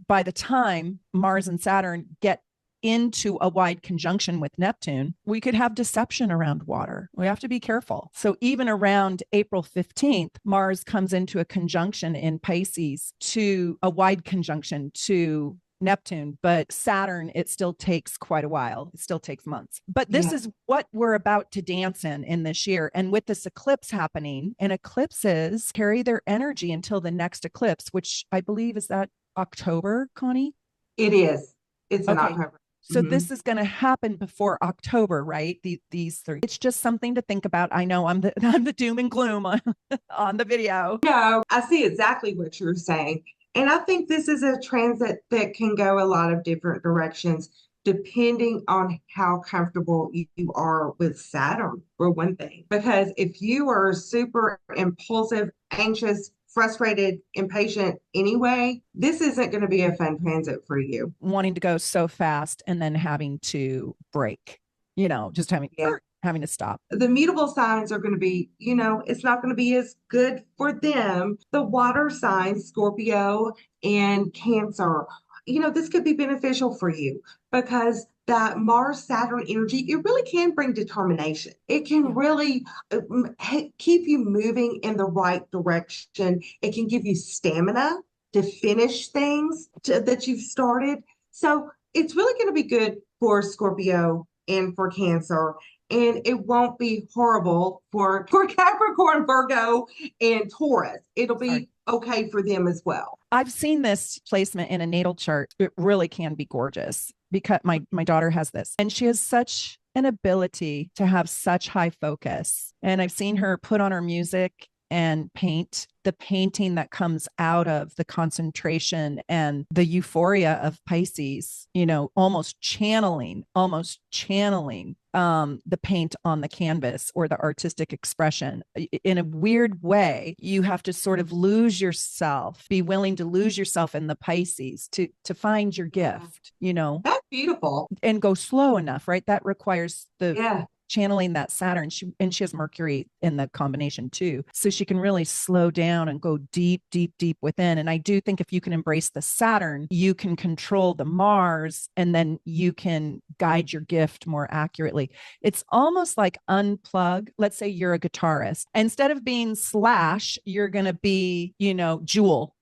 by the time Mars and Saturn get into a wide conjunction with Neptune, we could have deception around water. We have to be careful. So even around April 15th, Mars comes into a conjunction in Pisces to a wide conjunction to Neptune, but Saturn, it still takes quite a while. It still takes months. But this is what we're about to dance in this year. And with this eclipse happening, and eclipses carry their energy until the next eclipse, which I believe is that October, Connie? It is. It's in October. So this is going to happen before October, right? These three. It's just something to think about. I know I'm the doom and gloom on the video. No, I see exactly what you're saying. And I think this is a transit that can go a lot of different directions depending on how comfortable you are with Saturn, for one thing. Because if you are super impulsive, anxious, frustrated, impatient anyway, this isn't going to be a fun transit for you. Wanting to go so fast and then having to break, just having to stop. The mutable signs are going to be, it's not going to be as good for them. The water signs, Scorpio and Cancer, this could be beneficial for you because that Mars Saturn energy, it really can bring determination. It can really keep you moving in the right direction. It can give you stamina to finish things that you've started. So it's really going to be good for Scorpio and for Cancer. And it won't be horrible for Capricorn, Virgo, and Taurus. It'll be okay for them as well. I've seen this placement in a natal chart. It really can be gorgeous because my daughter has this and she has such an ability to have such high focus. And I've seen her put on her music and paint, the painting that comes out of the concentration and the euphoria of Pisces, you know, almost channeling the paint on the canvas or the artistic expression. In a weird way, you have to sort of lose yourself, be willing to lose yourself in the Pisces to find your gift, you know. That's beautiful. And go slow enough, right? That requires the Yeah. channeling that Saturn. She has Mercury in the combination too. So she can really slow down and go deep, deep, deep within. And I do think if you can embrace the Saturn, you can control the Mars, and then you can guide your gift more accurately. It's almost like unplug. Let's say you're a guitarist. Instead of being Slash, you're going to be, you know, Jewel,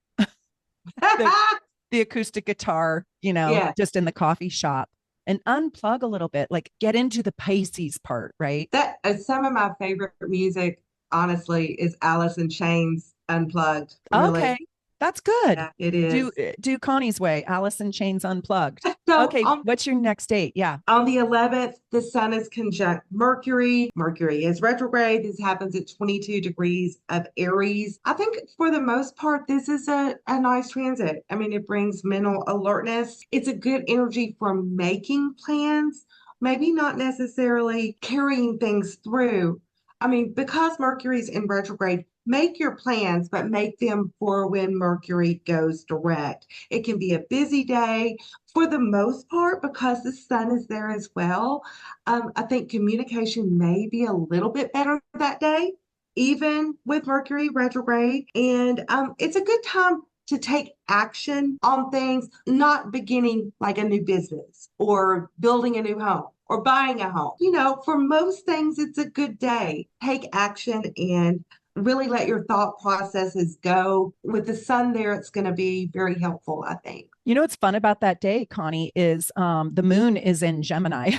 the acoustic guitar, you know, just in the coffee shop. And unplug a little bit, like get into the Pisces part, right? That some of my favorite music, honestly, is Alice in Chains Unplugged. Really. Okay, that's good. Yeah, it is. Do Connie's way, Alice in Chains Unplugged. So okay, what's your next date? Yeah. On the 11th, the sun is conjunct Mercury. Mercury is retrograde. This happens at 22 degrees of Aries. I think for the most part, this is a nice transit. I mean, it brings mental alertness. It's a good energy for making plans, maybe not necessarily carrying things through. I mean, because Mercury's in retrograde, make your plans, but make them for when Mercury goes direct. It can be a busy day for the most part because the sun is there as well. I think communication may be a little bit better that day, even with Mercury retrograde. And it's a good time to take action on things, not beginning like a new business or building a new home or buying a home. You know, for most things, it's a good day. Take action and really let your thought processes go. With the sun there, it's going to be very helpful, I think. You know what's fun about that day, Connie, is the moon is in Gemini.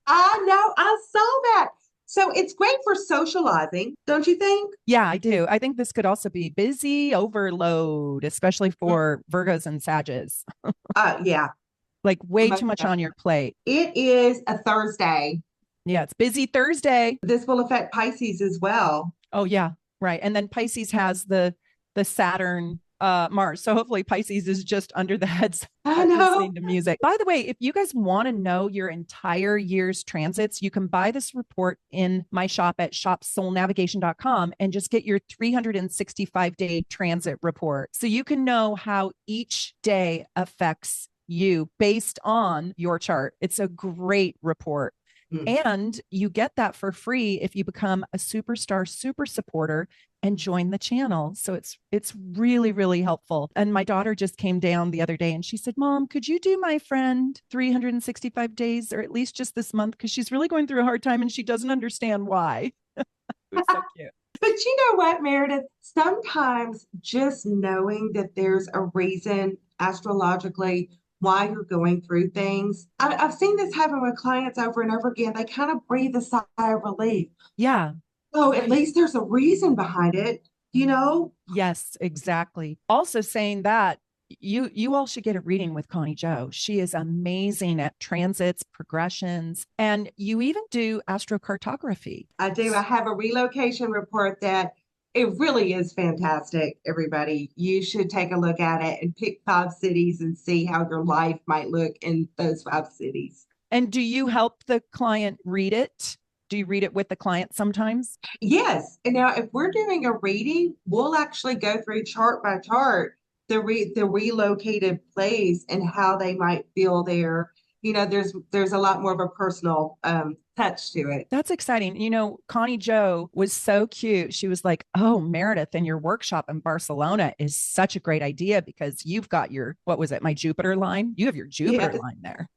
I know, I saw that. So it's great for socializing, don't you think? Yeah, I do. I think this could also be busy overload, especially for Virgos and Sages. Yeah. Like way too much on your plate. It is a Thursday. Yeah, it's busy Thursday. This will affect Pisces as well. Oh, yeah. Right. And then Pisces has the Saturn Mars. So hopefully Pisces is just under the heads listening to music. By the way, if you guys want to know your entire year's transits, you can buy this report in my shop at shopsoulnavigation.com and just get your 365-day transit report. So you can know how each day affects you based on your chart. It's a great report. And you get that for free if you become a superstar super supporter and join the channel. So it's really, really helpful. And my daughter just came down the other day and she said, Mom, could you do my friend 365 days or at least just this month? Because she's really going through a hard time and she doesn't understand why. It was so cute. But you know what, Meredith? Sometimes just knowing that there's a reason astrologically why you're going through things. I've seen this happen with clients over and over again. They kind of breathe a sigh of relief. Yeah. Oh, at least there's a reason behind it, you know? Yes, exactly. Also saying that you all should get a reading with Connie Jo. She is amazing at transits, progressions, and you even do astrocartography. I do. I have a relocation report that it really is fantastic, everybody. You should take a look at it and pick 5 cities and see how your life might look in those 5 cities. And do you help the client read it? Do you read it with the client sometimes? Yes. And now if we're doing a reading, we'll actually go through chart by chart the relocated place and how they might feel there. You know, there's a lot more of a personal touch to it. That's exciting. You know, Connie Jo was so cute. She was like, oh, Meredith, and your workshop in Barcelona is such a great idea because you've got your, what was it, my Jupiter line? You have your Jupiter line there.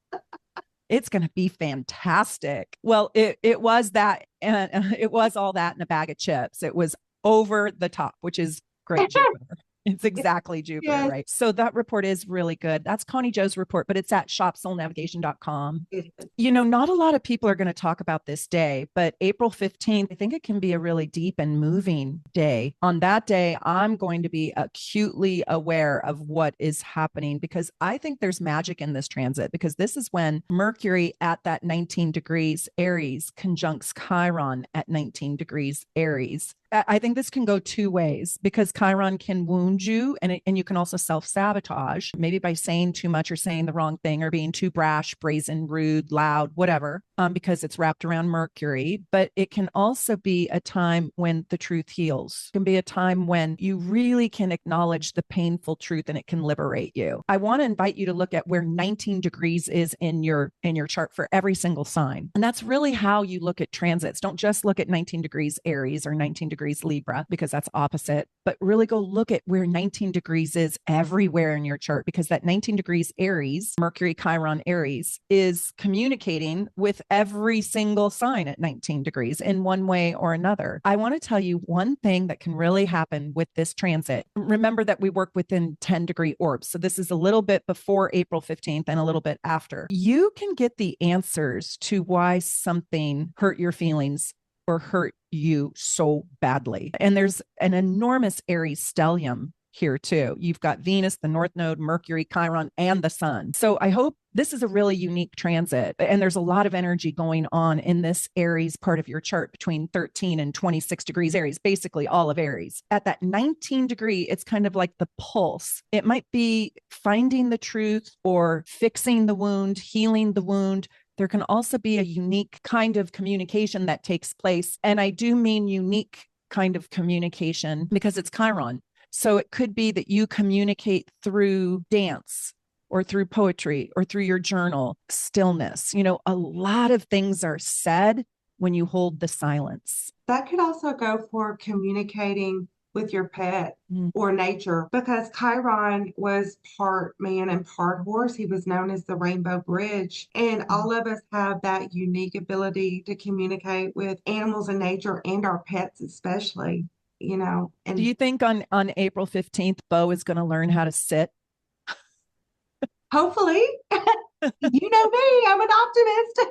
It's going to be fantastic. Well, it was that, and it was all that in a bag of chips. It was over the top, which is great Jupiter. It's exactly Jupiter, yes. Right? So that report is really good. That's Connie Jo's report, but it's at shopsoulnavigation.com. You know, not a lot of people are going to talk about this day, but April 15th, I think it can be a really deep and moving day. On that day, I'm going to be acutely aware of what is happening because I think there's magic in this transit because this is when Mercury at that 19 degrees Aries conjuncts Chiron at 19 degrees Aries. I think this can go two ways because Chiron can wound you and you can also self-sabotage, maybe by saying too much or saying the wrong thing or being too brash, brazen, rude, loud, whatever, because it's wrapped around Mercury. But it can also be a time when the truth heals. It can be a time when you really can acknowledge the painful truth and it can liberate you. I want to invite you to look at where 19 degrees is in your chart for every single sign. And that's really how you look at transits. Don't just look at 19 degrees Aries or 19 degrees Libra because that's opposite, but really go look at where 19 degrees is everywhere in your chart, because that 19 degrees Aries, Mercury, Chiron, Aries, is communicating with every single sign at 19 degrees in one way or another. I want to tell you one thing that can really happen with this transit. Remember that we work within 10-degree orbs. So this is a little bit before April 15th and a little bit after. You can get the answers to why something hurt your feelings or hurt you so badly. And there's an enormous Aries stellium here too. You've got Venus, the North Node, Mercury, Chiron, and the Sun. So I hope this is a really unique transit. And there's a lot of energy going on in this Aries part of your chart between 13 and 26 degrees Aries, basically all of Aries. At that 19 degree, it's kind of like the pulse. It might be finding the truth or fixing the wound, healing the wound. There can also be a unique kind of communication that takes place. And I do mean unique kind of communication because it's Chiron. So it could be that you communicate through dance or through poetry or through your journal, stillness. You know, a lot of things are said when you hold the silence. That could also go for communicating with your pet or nature, because Chiron was part man and part horse. He was known as the Rainbow Bridge. And all of us have that unique ability to communicate with animals and nature and our pets especially, you know. And do you think on April 15th, Bo is going to learn how to sit? hopefully, you know me, I'm an optimist.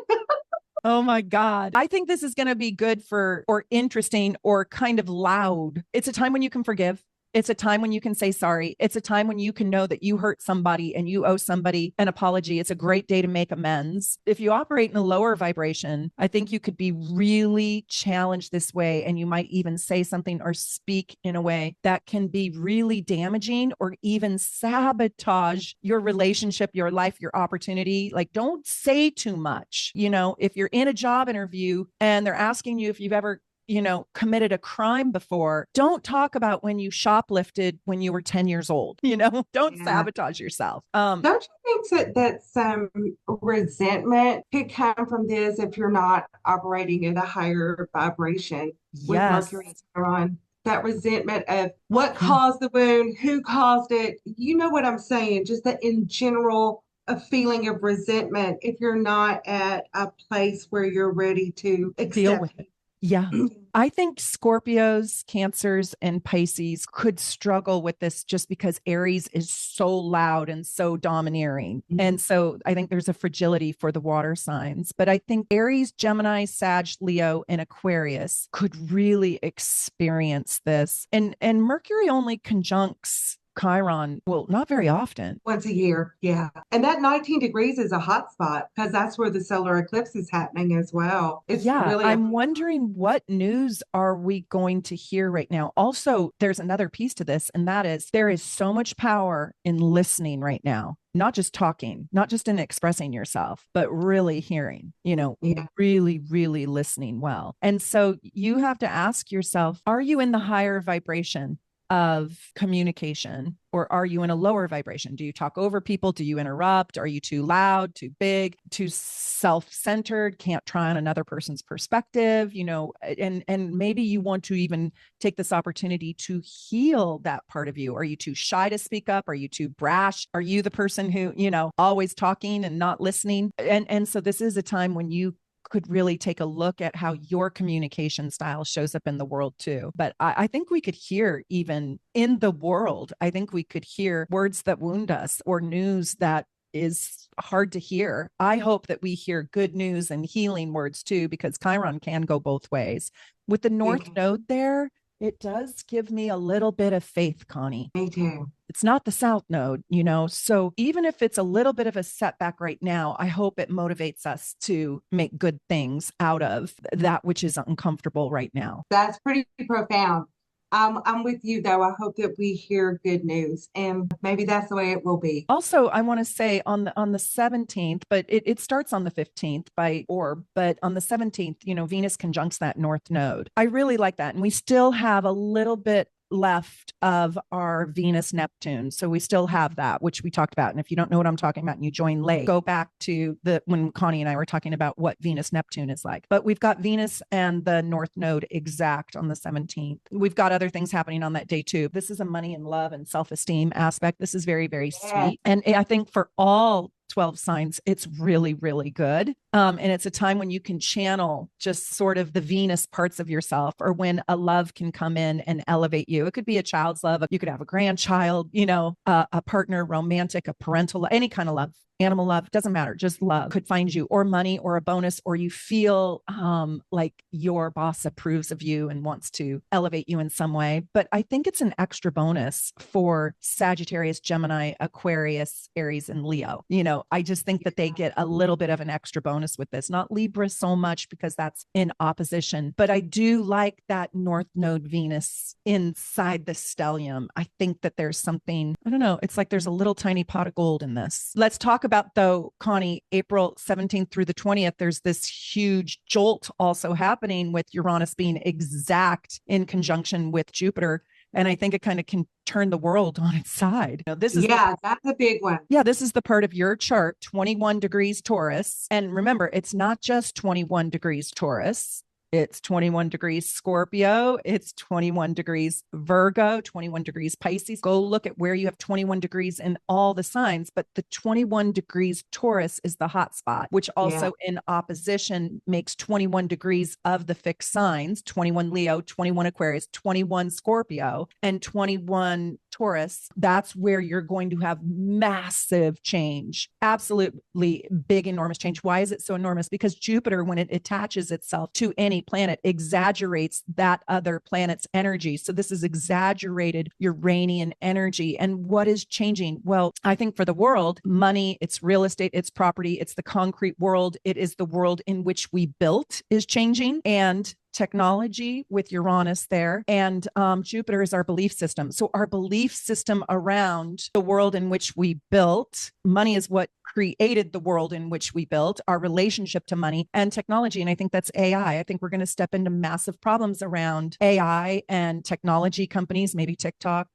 Oh my God. I think this is going to be good for, or interesting, or kind of loud. It's a time when you can forgive. It's a time when you can say sorry. It's a time when you can know that you hurt somebody and you owe somebody an apology. It's a great day to make amends. If you operate in a lower vibration, I think you could be really challenged this way. And you might even say something or speak in a way that can be really damaging or even sabotage your relationship, your life, your opportunity. Like, don't say too much. You know, if you're in a job interview and they're asking you if you've ever committed a crime before, don't talk about when you shoplifted when you were 10 years old. Don't sabotage yourself. Don't you think that some resentment could come from this if you're not operating at a higher vibration with Mercury and Chiron? That resentment of what caused the wound, who caused it. You know what I'm saying? Just that in general, a feeling of resentment if you're not at a place where you're ready to deal with it. Yeah. I think Scorpios, Cancers, and Pisces could struggle with this just because Aries is so loud and so domineering. And so I think there's a fragility for the water signs. But I think Aries, Gemini, Sag, Leo, and Aquarius could really experience this. And Mercury only conjuncts Chiron, well, not very often. Once a year, yeah. And that 19 degrees is a hot spot because that's where the solar eclipse is happening as well. I'm wondering what news are we going to hear right now? Also, there's another piece to this, and that is there is so much power in listening right now. Not just talking, not just in expressing yourself, but really hearing, really, really listening well. And so you have to ask yourself, are you in the higher vibration of communication, or are you in a lower vibration? Do you talk over people? Do you interrupt? Are you too loud, too big, too self-centered? Can't try on another person's perspective, and maybe you want to even take this opportunity to heal that part of you. Are you too shy to speak up? Are you too brash? Are you the person who, always talking and not listening? And so this is a time when you could really take a look at how your communication style shows up in the world too. But I think we could hear, even in the world, I think we could hear words that wound us or news that is hard to hear. I hope that we hear good news and healing words too, because Chiron can go both ways. With the North Node there, It does give me a little bit of faith, Connie. Me too. It's not the South Node, so even if it's a little bit of a setback right now, I hope it motivates us to make good things out of that which is uncomfortable right now. That's pretty profound. I'm with you though. I hope that we hear good news, and maybe that's the way it will be. Also, I want to say on the 17th, but it starts on the 15th by orb, but on the 17th, Venus conjuncts that North Node. I really like that. And we still have a little bit left of our Venus Neptune. So we still have that, which we talked about. And if you don't know what I'm talking about and you join late, go back to when Connie and I were talking about what Venus Neptune is like. But we've got Venus and the North Node exact on the 17th. We've got other things happening on that day too. This is a money and love and self-esteem aspect. This is very, very sweet. And I think for all 12 signs, it's really, really good. And it's a time when you can channel just sort of the Venus parts of yourself, or when a love can come in and elevate you. It could be a child's love. You could have a grandchild, a partner, romantic, a parental, any kind of love. Animal love, doesn't matter, just love could find you, or money, or a bonus, or you feel like your boss approves of you and wants to elevate you in some way. But I think it's an extra bonus for Sagittarius, Gemini, Aquarius, Aries, and Leo. I just think that they get a little bit of an extra bonus with this, not Libra so much because that's in opposition, but I do like that North Node Venus inside the stellium. I think that there's something, I don't know, it's like there's a little tiny pot of gold in this. Let's talk about, though, Connie, April 17th through the 20th, there's this huge jolt also happening with Uranus being exact in conjunction with Jupiter. And I think it kind of can turn the world on its side. That's a big one. Yeah, this is the part of your chart, 21 degrees Taurus. And remember, it's not just 21 degrees Taurus. It's 21 degrees Scorpio. It's 21 degrees Virgo, 21 degrees Pisces. Go look at where you have 21 degrees in all the signs. But the 21 degrees Taurus is the hot spot, which also in opposition makes 21 degrees of the fixed signs, 21 Leo, 21 Aquarius, 21 Scorpio, and 21 Taurus. That's where you're going to have massive change, absolutely big, enormous change. Why is it so enormous? Because Jupiter, when it attaches itself to any planet, exaggerates that other planet's energy. So this is exaggerated Uranian energy. And what is changing? Well, I think for the world, money, it's real estate, it's property, it's the concrete world. It is the world in which we built is changing. And technology with Uranus there, and Jupiter is our belief system. So our belief system around the world in which we built, money is what created the world in which we built, our relationship to money and technology. And I think that's AI. I think we're going to step into massive problems around AI and technology companies, maybe TikTok,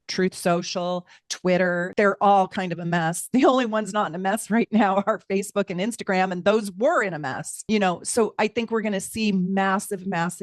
Truth Social, Twitter. They're all kind of a mess. The only ones not in a mess right now are Facebook and Instagram, and those were in a mess, So I think we're going to see massive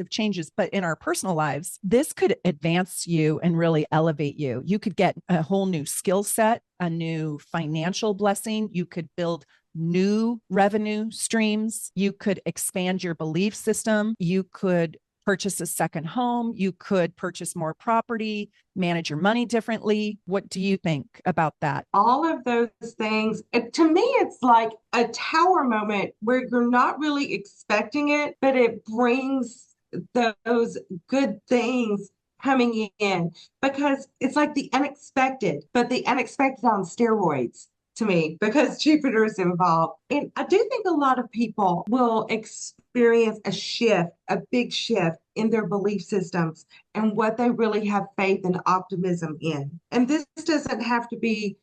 changes. But in our personal lives, this could advance you and really elevate you. You could get a whole new skill set, a new financial blessing. You could build new revenue streams. You could expand your belief system. You could purchase a second home. You could purchase more property, manage your money differently. What do you think about that? All of those things, to me, it's like a tower moment where you're not really expecting it, but it brings those good things coming in, because it's like the unexpected, but the unexpected on steroids to me, because Jupiter is involved. And I do think a lot of people will experience a big shift in their belief systems and what they really have faith and optimism in. And this doesn't have to be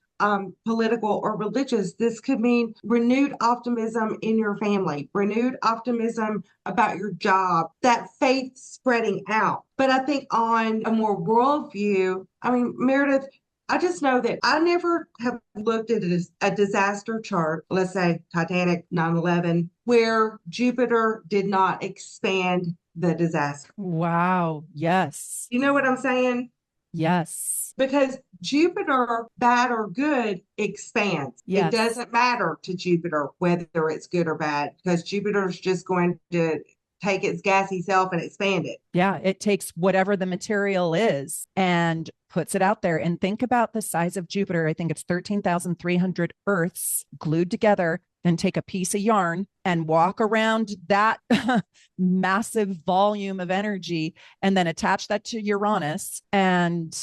political or religious. This could mean renewed optimism in your family, renewed optimism about your job, that faith spreading out. But I think on a more worldview, Meredith, I just know that I never have looked at a disaster chart, let's say Titanic, 9/11, where Jupiter did not expand the disaster. Wow. Yes. You know what I'm saying? Yes. Because Jupiter, bad or good, expands. Yes. It doesn't matter to Jupiter whether it's good or bad, because Jupiter's just going to take its gassy self and expand it. Yeah, it takes whatever the material is and puts it out there. And think about the size of Jupiter. I think it's 13,300 Earths glued together. and take a piece of yarn and walk around that massive volume of energy and then attach that to Uranus, and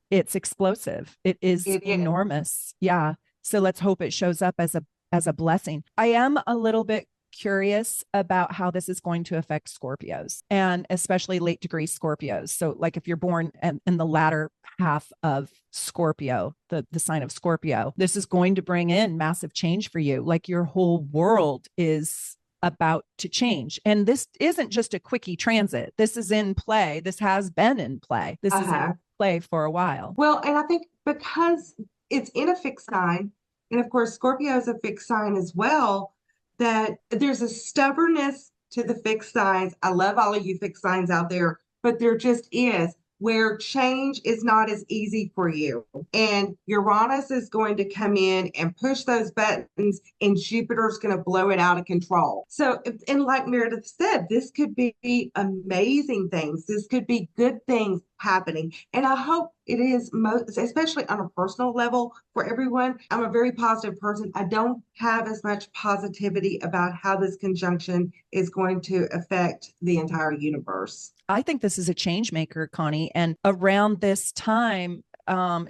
it's explosive. It is enormous. Yeah. So let's hope it shows up as a blessing. I am a little bit curious about how this is going to affect Scorpios, and especially late degree Scorpios. So like if you're born in the latter half of Scorpio, the sign of Scorpio, this is going to bring in massive change for you. Like your whole world is about to change. And this isn't just a quickie transit. This is in play. This has been in play. This is in play for a while. Well, and I think because it's in a fixed sign, and of course Scorpio is a fixed sign as well, that there's a stubbornness to the fixed signs. I love all of you fixed signs out there, but there just is, where change is not as easy for you. And Uranus is going to come in and push those buttons, and Jupiter's going to blow it out of control. So, and like Meredith said, this could be amazing things. This could be good things happening. And I hope it is, especially on a personal level for everyone. I'm a very positive person. I don't have as much positivity about how this conjunction is going to affect the entire universe. I think this is a change maker, Connie. And around this time,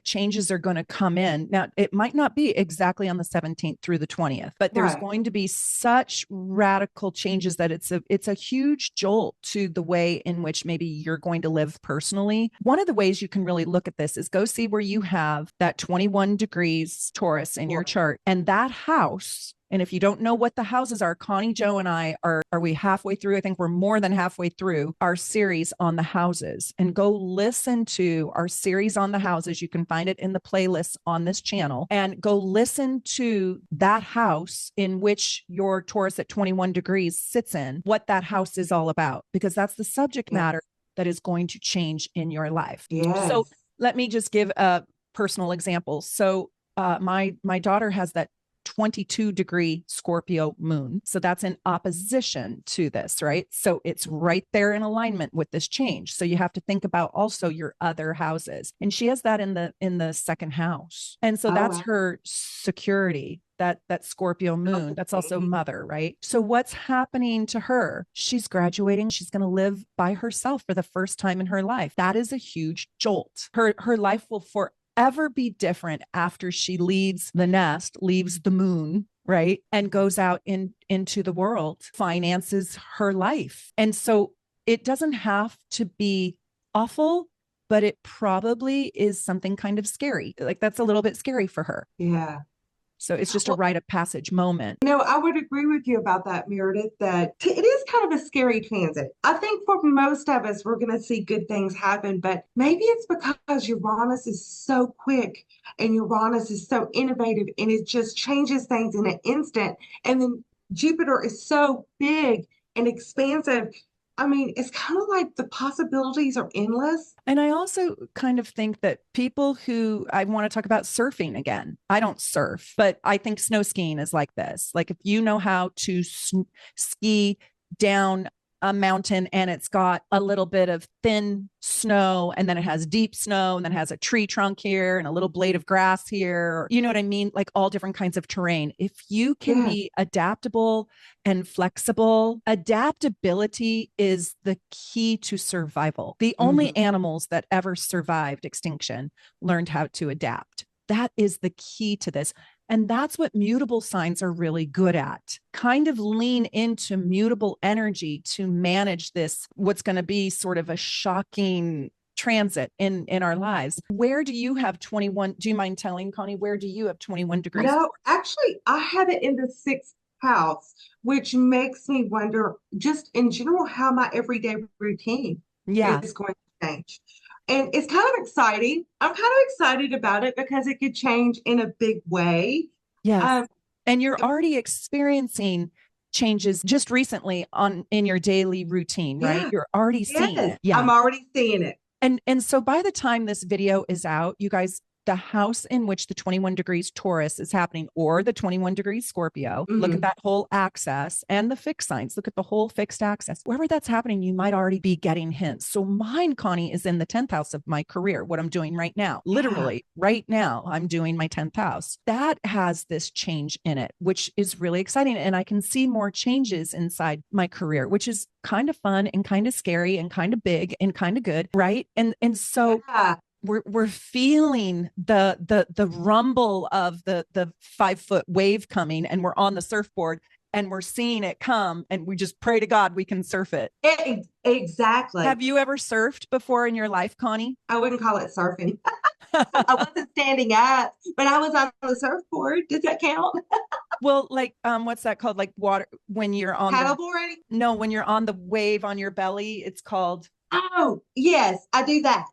changes are going to come in. Now, it might not be exactly on the 17th through the 20th, but there's going to be such radical changes that it's a huge jolt to the way in which maybe you're going to live personally. One of the ways you can really look at this is go see where you have that 21 degrees Taurus in your chart, and that house. And if you don't know what the houses are, Connie, Joe, and I are we halfway through? I think we're more than halfway through our series on the houses. And go listen to our series on the houses. You can find it in the playlist on this channel. And go listen to that house in which your Taurus at 21 degrees sits in, what that house is all about, because that's the subject matter that is going to change in your life. Yes. So let me just give a personal example. So my daughter has that 22 degree Scorpio moon. So that's in opposition to this, right? So it's right there in alignment with this change. So you have to think about also your other houses. And she has that in the second house. And so that's her security, that Scorpio moon. That's also mother, right? So what's happening to her? She's graduating. She's going to live by herself for the first time in her life. That is a huge jolt. Her life will forever be different after she leaves the nest, leaves the moon, right? And goes out into the world, finances her life. And so it doesn't have to be awful, but it probably is something kind of scary. Like that's a little bit scary for her. Yeah. So it's just a rite of passage moment. No, I would agree with you about that, Meredith, that it is kind of a scary transit. I think for most of us, we're going to see good things happen, but maybe it's because Uranus is so quick and Uranus is so innovative and it just changes things in an instant. And then Jupiter is so big and expansive. I mean, it's kind of like the possibilities are endless. And I also kind of think that people who, I want to talk about surfing again. I don't surf, but I think snow skiing is like this. Like if you know how to ski down a mountain and it's got a little bit of thin snow and then it has deep snow and then it has a tree trunk here and a little blade of grass here, you know what I mean? Like all different kinds of terrain. If you can be adaptable and flexible, adaptability is the key to survival. The only animals that ever survived extinction learned how to adapt. That is the key to this. And that's what mutable signs are really good at. Kind of lean into mutable energy to manage this, what's going to be sort of a shocking transit in our lives. Where do you have 21? Do you mind telling, Connie, where do you have 21 degrees? No, actually, I have it in the 6th house, which makes me wonder just in general how my everyday routine is going to change. And it's kind of exciting. I'm kind of excited about it because it could change in a big way. Yeah. And you're already experiencing changes just recently in your daily routine, right? You're already seeing it. Yeah. I'm already seeing it. And so by the time this video is out, you guys, the house in which the 21 degrees Taurus is happening, or the 21 degrees Scorpio. Look at that whole axis and the fixed signs. Look at the whole fixed axis. Wherever that's happening, you might already be getting hints. So mine, Connie, is in the 10th house of my career, what I'm doing right now. Literally right now, I'm doing my 10th house. That has this change in it, which is really exciting. And I can see more changes inside my career, which is kind of fun and kind of scary and kind of big and kind of good. Right. And so we're feeling the rumble of the 5-foot wave coming, and we're on the surfboard and we're seeing it come, and we just pray to God we can surf it. Exactly. Have you ever surfed before in your life, Connie? I wouldn't call it surfing. I wasn't standing up, but I was on the surfboard. Does that count? Well, like, what's that called? Like water, when you're on paddleboarding? No, when you're on the wave on your belly, it's called. Oh, yes, I do that.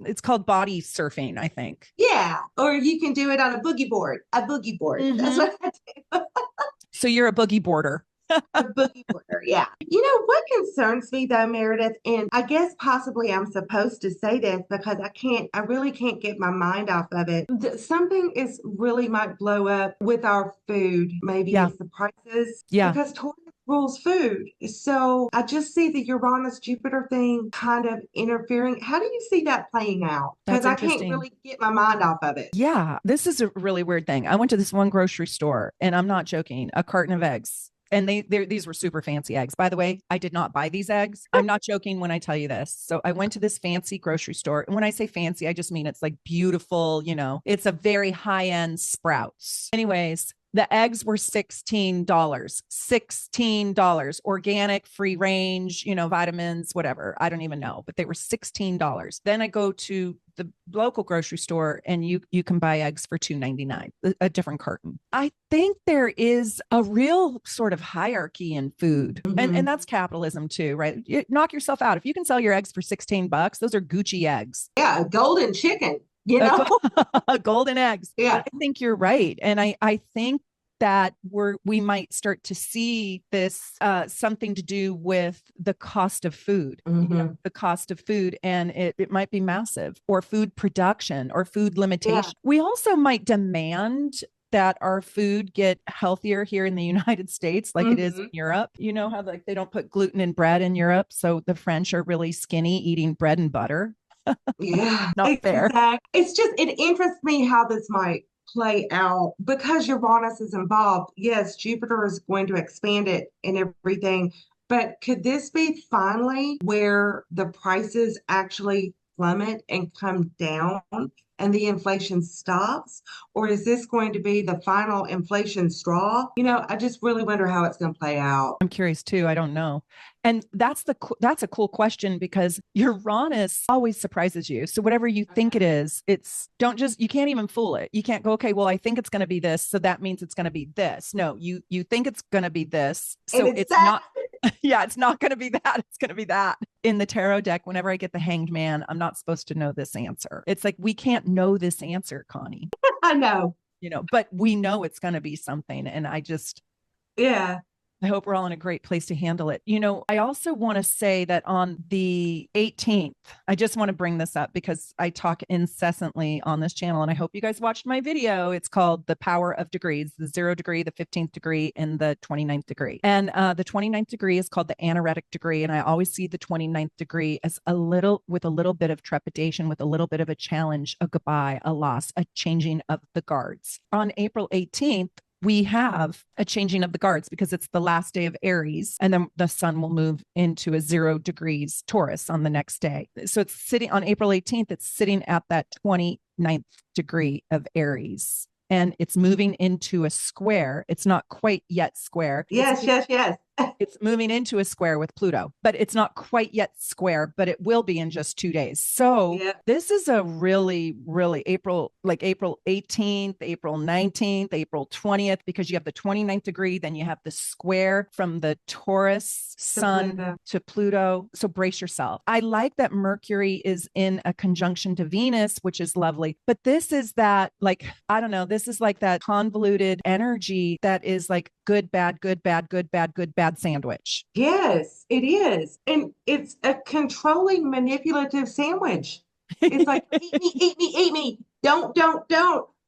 It's called body surfing, I think. Yeah. Or you can do it on a boogie board. A boogie board. That's what I do. So you're a boogie boarder. A boogie boarder. Yeah. You know what concerns me though, Meredith, and I guess possibly I'm supposed to say this because I really can't get my mind off of it. Something is really might blow up with our food. Maybe it's the prices. Yeah. Because Taurus rules food. So I just see the Uranus Jupiter thing kind of interfering. How do you see that playing out? Because I can't really get my mind off of it. Yeah. This is a really weird thing. I went to this one grocery store, and I'm not joking, a carton of eggs. And these were super fancy eggs. By the way, I did not buy these eggs. I'm not joking when I tell you this. So I went to this fancy grocery store. And when I say fancy, I just mean it's like beautiful, it's a very high-end Sprouts. Anyways, the eggs were $16, $16, organic, free range, vitamins, whatever. I don't even know, but they were $16. Then I go to the local grocery store and you can buy eggs for $2.99, a different carton. I think there is a real sort of hierarchy in food, and that's capitalism too, right? Knock yourself out. If you can sell your eggs for $16, those are Gucci eggs. Yeah, golden chicken. Golden eggs. Yeah. I think you're right. And I think that we might start to see this something to do with the cost of food, the cost of food, and it might be massive, or food production or food limitation. Yeah. We also might demand that our food get healthier here in the United States, like it is in Europe. You know how they don't put gluten in bread in Europe, so the French are really skinny eating bread and butter. Yeah, not fair. It's just, it interests me how this might play out because Uranus is involved. Yes, Jupiter is going to expand it and everything, but could this be finally where the prices actually plummet and come down and the inflation stops? Or is this going to be the final inflation straw? I just really wonder how it's going to play out. I'm curious too. I don't know. And that's a cool question, because Uranus always surprises you. So whatever you think it is, you can't even fool it. You can't go, okay, well, I think it's going to be this, so that means it's going to be this. No, you think it's going to be this. So it's not. Yeah, it's not going to be that. It's going to be that. In the tarot deck, whenever I get the Hanged Man, I'm not supposed to know this answer. It's like, we can't know this answer, Connie. I know. But we know it's going to be something. And I hope we're all in a great place to handle it. I also want to say that on the 18th, I just want to bring this up because I talk incessantly on this channel, and I hope you guys watched my video. It's called The Power of Degrees, the 0 degree, the 15th degree, and the 29th degree. And the 29th degree is called the anaretic degree. And I always see the 29th degree as with a little bit of trepidation, with a little bit of a challenge, a goodbye, a loss, a changing of the guards. On April 18th, we have a changing of the guards because it's the last day of Aries, and then the sun will move into a 0 degrees Taurus on the next day. So it's sitting on April 18th, it's sitting at that 29th degree of Aries, and it's moving into a square. It's not quite yet square. Yes. It's moving into a square with Pluto, but it's not quite yet square, but it will be in just 2 days. So This is a really, really April 18th, April 19th, April 20th, because you have the 29th degree, then you have the square from the Taurus sun to Pluto. So brace yourself. I like that Mercury is in a conjunction to Venus, which is lovely, but this is that, this is like that convoluted energy that is like good, bad, good, bad, good, bad, good, bad sandwich. Yes, it is. And it's a controlling, manipulative sandwich. It's like, eat me, eat me, eat me. Don't.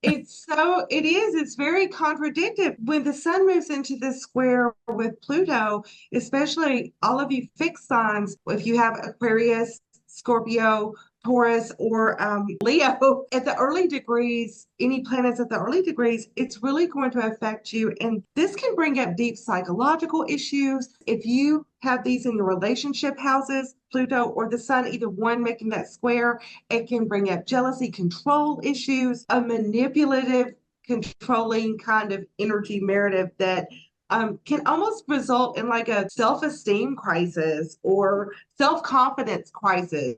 It's very contradictory. When the sun moves into this square with Pluto, especially all of you fixed signs, if you have Aquarius, Scorpio, Taurus, or Leo at the early degrees, any planets at the early degrees, it's really going to affect you. And this can bring up deep psychological issues. If you have these in your relationship houses, Pluto or the sun, either one making that square, it can bring up jealousy, control issues, a manipulative, controlling kind of energy Meredith that can almost result in like a self-esteem crisis or self-confidence crisis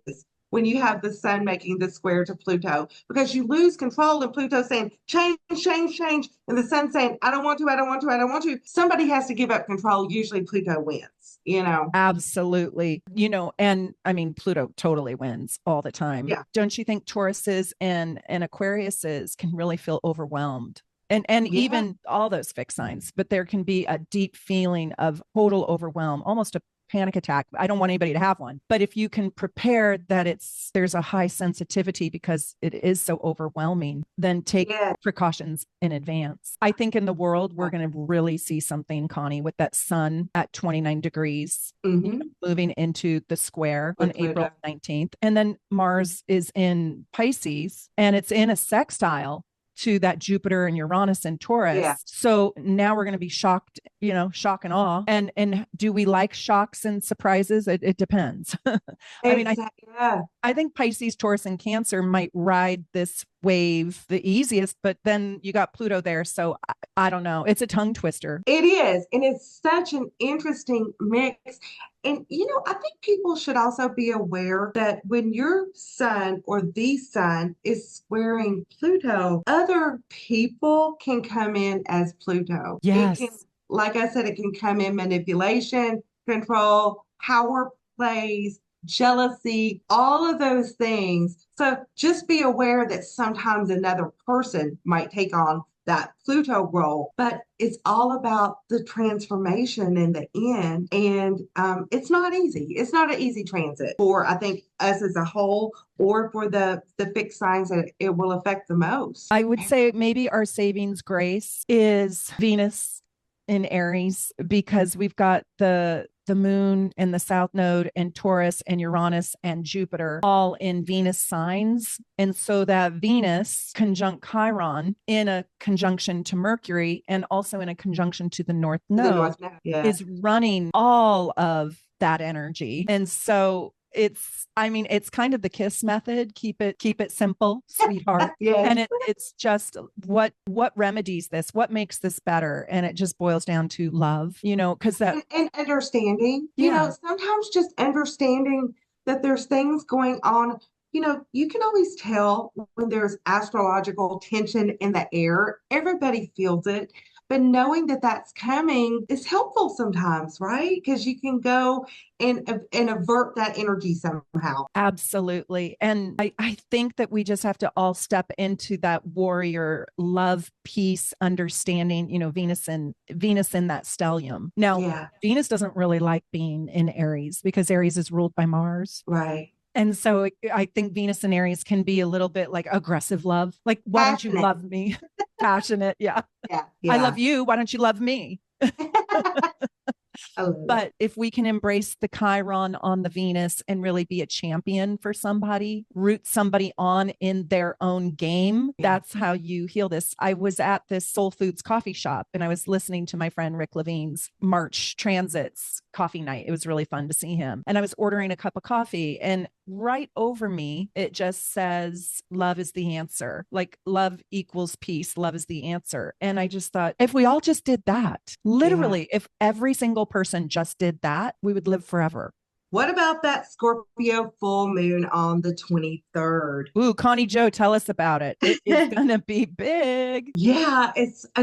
when you have the sun making the square to Pluto, because you lose control and Pluto saying, change, change, change. And the sun saying, I don't want to, I don't want to, I don't want to. Somebody has to give up control. Usually Pluto wins, you know? Absolutely. And I mean, Pluto totally wins all the time. Yeah. Don't you think Tauruses and Aquariuses can really feel overwhelmed? And Yeah. even all those fixed signs, but there can be a deep feeling of total overwhelm, almost a panic attack. I don't want anybody to have one, but if you can prepare that there's a high sensitivity because it is so overwhelming, then take precautions in advance. I think in the world, we're going to really see something, Connie, with that sun at 29 degrees, moving into the square on April 19th. And then Mars is in Pisces and it's in a sextile to that Jupiter and Uranus and Taurus. Yeah. So now we're going to be shocked, shock and awe. And do we like shocks and surprises? It depends. I think Pisces, Taurus, and Cancer might ride this wave the easiest, but then you got Pluto there. So I don't know. It's a tongue twister. It is. And it's such an interesting mix. And, I think people should also be aware that when your sun or the sun is squaring Pluto, other people can come in as Pluto. Yes. It can, like I said, it can come in manipulation, control, power plays, jealousy, all of those things. So just be aware that sometimes another person might take on that Pluto role, but it's all about the transformation in the end. And it's not easy. It's not an easy transit for, I think, us as a whole, or for the fixed signs that it will affect the most. I would say maybe our savings grace is Venus in Aries, because we've got the moon and the south node and Taurus and Uranus and Jupiter all in Venus signs. And so that Venus conjunct Chiron in a conjunction to Mercury and also in a conjunction to the north node is running all of that energy. And so it's kind of the KISS method. Keep it simple, sweetheart. And it's just what remedies this, what makes this better. And it just boils down to love, because that and understanding, sometimes just understanding that there's things going on. You can always tell when there's astrological tension in the air. Everybody feels it. But knowing that that's coming is helpful sometimes, right? Because you can go and avert that energy somehow. Absolutely. And I think that we just have to all step into that warrior love, peace, understanding, Venus in that stellium. Now, Venus doesn't really like being in Aries because Aries is ruled by Mars. Right. And so I think Venus and Aries can be a little bit like aggressive love. Like, why don't you love me? Passionate. Yeah. I love you. Why don't you love me? But if we can embrace the Chiron on the Venus and really be a champion for somebody, root somebody on in their own game, that's how you heal this. I was at this Soul Foods coffee shop and I was listening to my friend Rick Levine's March Transits coffee night. It was really fun to see him. And I was ordering a cup of coffee and right over me, it just says, love is the answer. Like love equals peace. Love is the answer. And I just thought, if we all just did that, literally, if every single person just did that, we would live forever. What about that Scorpio full moon on the 23rd? Ooh, Connie Joe, tell us about it. It's going to be big. Yeah,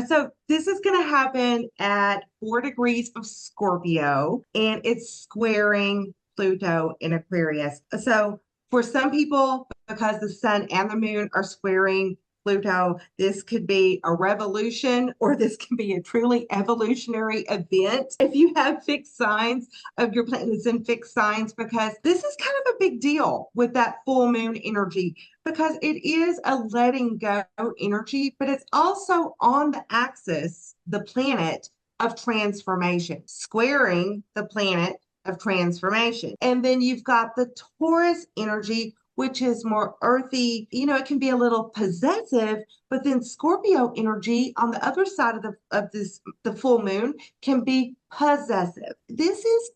so this is going to happen at 4 degrees of Scorpio, and it's squaring Pluto in Aquarius. So for some people, because the sun and the moon are squaring Pluto. This could be a revolution or this can be a truly evolutionary event if you have fixed signs of your planets in fixed signs, because this is kind of a big deal with that full moon energy, because it is a letting go energy, but it's also on the axis, the planet of transformation, squaring the planet of transformation. And then you've got the Taurus energy, which is more earthy. It can be a little possessive, but then Scorpio energy on the other side of the full moon can be possessive.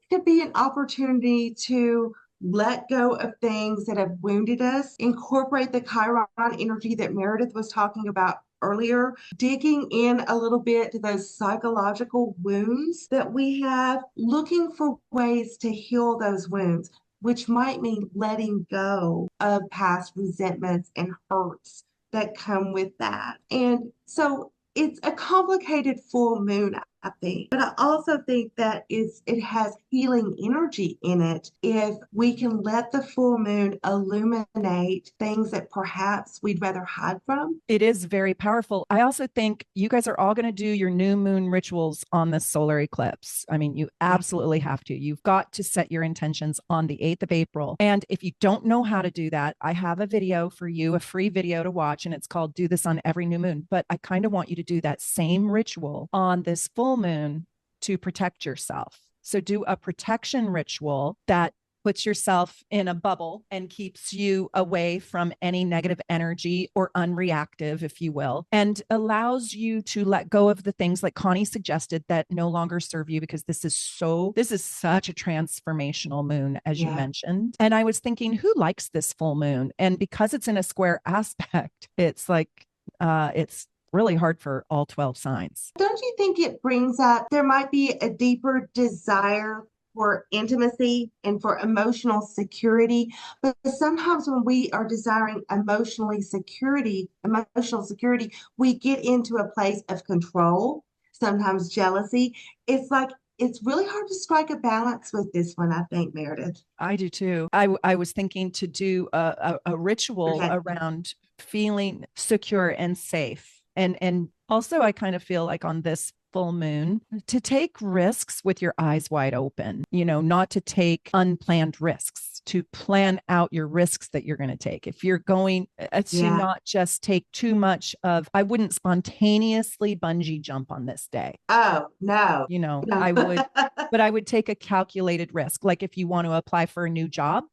Could be an opportunity to let go of things that have wounded us, incorporate the Chiron energy that Meredith was talking about earlier, digging in a little bit to those psychological wounds that we have, looking for ways to heal those wounds, which might mean letting go of past resentments and hurts that come with that. And so it's a complicated full moon, I think, but I also think that it has healing energy in it if we can let the full moon illuminate things that perhaps we'd rather hide from. It is very powerful. I also think you guys are all going to do your new moon rituals on the solar eclipse. I mean, you absolutely have to. You've got to set your intentions on the 8th of April. And if you don't know how to do that, I have a video for you, a free video to watch, and it's called Do This on Every New Moon. But I kind of want you to do that same ritual on this full moon to protect yourself. So do a protection ritual that puts yourself in a bubble and keeps you away from any negative energy or unreactive, if you will, and allows you to let go of the things like Connie suggested that no longer serve you, because this is such a transformational moon, as you mentioned. And I was thinking, who likes this full moon? And because it's in a square aspect, it's like, it's really hard for all 12 signs. Don't you think it brings up, there might be a deeper desire for intimacy and for emotional security? But sometimes when we are desiring emotional security, we get into a place of control, sometimes jealousy. It's really hard to strike a balance with this one, I think, Meredith. I do too. I was thinking to do a ritual around feeling secure and safe. And also I kind of feel like on this full moon to take risks with your eyes wide open, not to take unplanned risks, to plan out your risks that you're going to take. If you're going to not just take too much of, I wouldn't spontaneously bungee jump on this day. Oh, no. No. I would, but I would take a calculated risk. Like if you want to apply for a new job,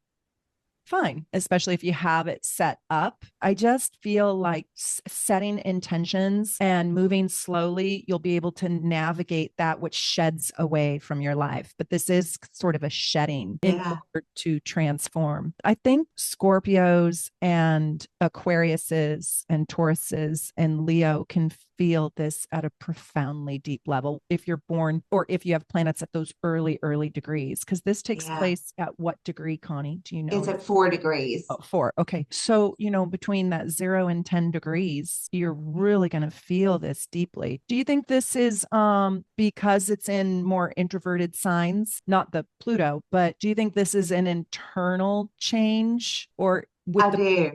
fine, especially if you have it set up. I just feel like setting intentions and moving slowly, you'll be able to navigate that which sheds away from your life. But this is sort of a shedding in order to transform. I think Scorpios and Aquariuses and Tauruses and Leo can feel this at a profoundly deep level if you're born or if you have planets at those early degrees, because this takes place at what degree, Connie? Do you know? It's at 4 degrees. Oh, 4. Okay. So, between that 0 and 10 degrees, you're really going to feel this deeply. Do you think this is because it's in more introverted signs, not the Pluto, but do you think this is an internal change or I do.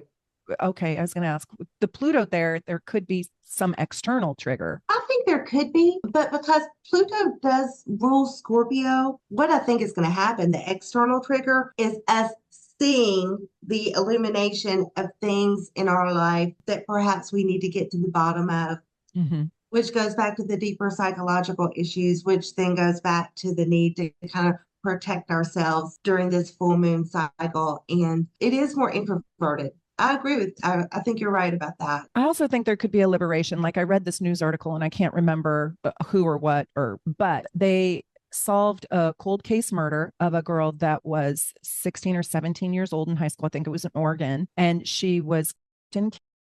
Okay, I was going to ask, with the Pluto there could be some external trigger. I think there could be, but because Pluto does rule Scorpio, what I think is going to happen, the external trigger, is us seeing the illumination of things in our life that perhaps we need to get to the bottom of, which goes back to the deeper psychological issues, which then goes back to the need to kind of protect ourselves during this full moon cycle. And it is more introverted. I agree I think you're right about that. I also think there could be a liberation. Like I read this news article and I can't remember who or what, but they solved a cold case murder of a girl that was 16 or 17 years old in high school. I think it was in Oregon, and she was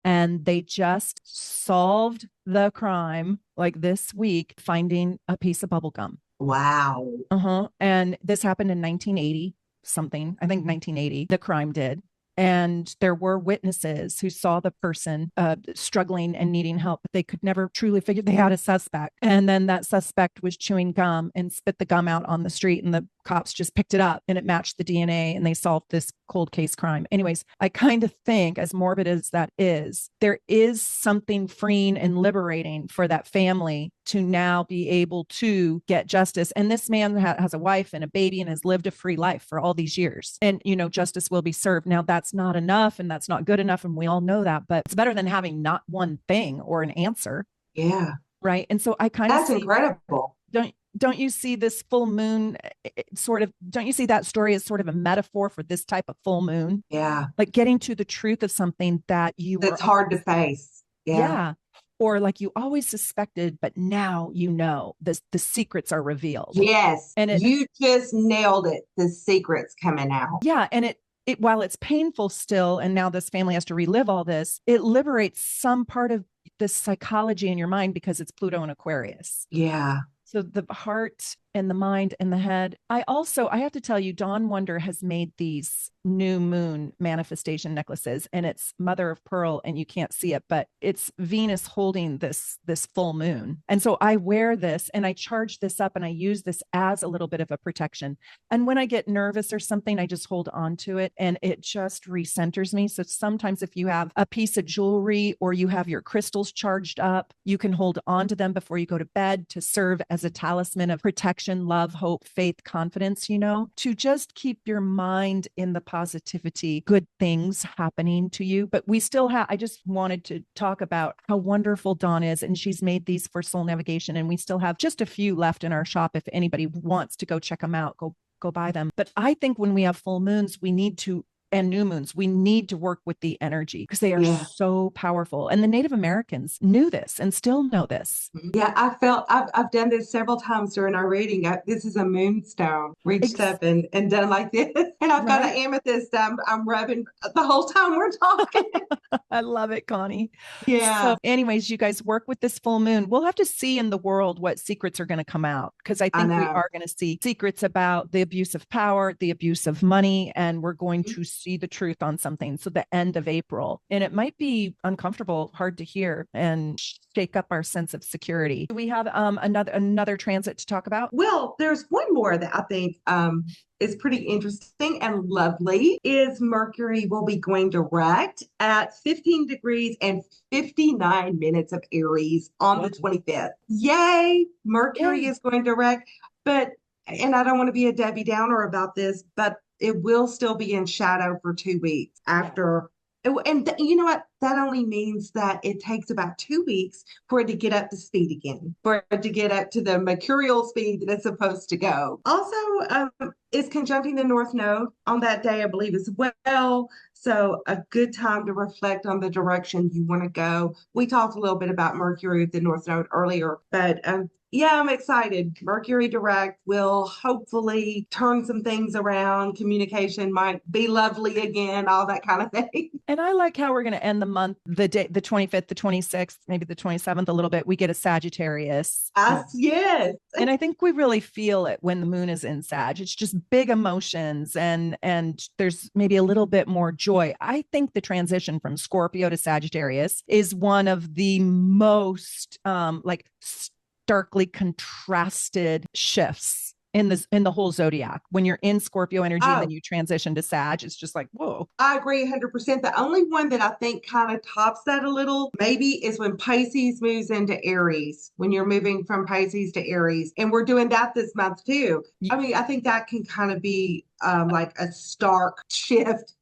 and they just solved the crime like this week, finding a piece of bubble gum. Wow. And this happened in 1980 something. I think 1980, the crime did. And there were witnesses who saw the person struggling and needing help, but they could never truly figure they had a suspect. And then that suspect was chewing gum and spit the gum out on the street, and the cops just picked it up and it matched the DNA, and they solved this cold case crime. Anyways, I kind of think, as morbid as that is, there is something freeing and liberating for that family to now be able to get justice. And this man has a wife and a baby and has lived a free life for all these years. And, you know, justice will be served. Now, that's not enough and that's not good enough. And we all know that, but it's better than having not one thing or an answer. Yeah. Right. And so I kind of That's incredible. Don't you see this full moon don't you see that story as sort of a metaphor for this type of full moon? Yeah. Like getting to the truth of something that's hard to face. Yeah. Or like you always suspected, but now you know the secrets are revealed. Yes. And you just nailed it. The secret's coming out. Yeah. And it while it's painful still, and now this family has to relive all this, it liberates some part of this psychology in your mind because it's Pluto and Aquarius. Yeah. So the heart and the mind and the head. I have to tell you, Dawn Wonder has made these new moon manifestation necklaces, and it's mother of pearl, and you can't see it, but it's Venus holding this full moon. And so I wear this and I charge this up and I use this as a little bit of a protection. And when I get nervous or something, I just hold on to it and it just recenters me. So sometimes if you have a piece of jewelry or you have your crystals charged up, you can hold on to them before you go to bed to serve as a talisman of protection, love, hope, faith, confidence, you know, to just keep your mind in the positivity, good things happening to you. But we still have, I just wanted to talk about how wonderful Dawn is. And she's made these for soul navigation. And we still have just a few left in our shop. If anybody wants to go check them out, go buy them. But I think when we have full moons, and new moons, we need to work with the energy because they are so powerful. And the Native Americans knew this and still know this. Yeah, I've done this several times during our reading. This is a moonstone, reached up and done like this. And I've got an amethyst I'm rubbing the whole time we're talking. I love it, Connie. Yeah. So anyways, you guys work with this full moon. We'll have to see in the world what secrets are going to come out, because I think we are going to see secrets about the abuse of power, the abuse of money, and we're going to see the truth on something. So the end of April, and it might be uncomfortable, hard to hear, and shake up our sense of security. Do we have another transit to talk about? Well, there's one more that I think is pretty interesting and lovely. Is Mercury will be going direct at 15 degrees and 59 minutes of Aries on the 25th. Yay! Mercury is going direct, and I don't want to be a Debbie Downer about this, but it will still be in shadow for 2 weeks after. And you know what? That only means that it takes about 2 weeks for it to get up to speed again, for it to get up to the mercurial speed that it's supposed to go. Also, it's conjuncting the North Node on that day, I believe, as well. So a good time to reflect on the direction you want to go. We talked a little bit about Mercury with the North Node earlier, but yeah, I'm excited. Mercury direct will hopefully turn some things around. Communication might be lovely again, all that kind of thing. And I like how we're going to end the month, the 25th, the 26th, maybe the 27th a little bit. We get a Sagittarius. Yes. And I think we really feel it when the moon is in Sag. It's just big emotions and there's maybe a little bit more joy. I think the transition from Scorpio to Sagittarius is one of the most starkly contrasted shifts in the whole zodiac. When you're in Scorpio energy and then you transition to Sag, it's just like, whoa. I agree 100%. The only one that I think kind of tops that a little maybe is when Pisces moves into Aries, when you're moving from Pisces to Aries. And we're doing that this month too. I mean, I think that can kind of be like a stark shift.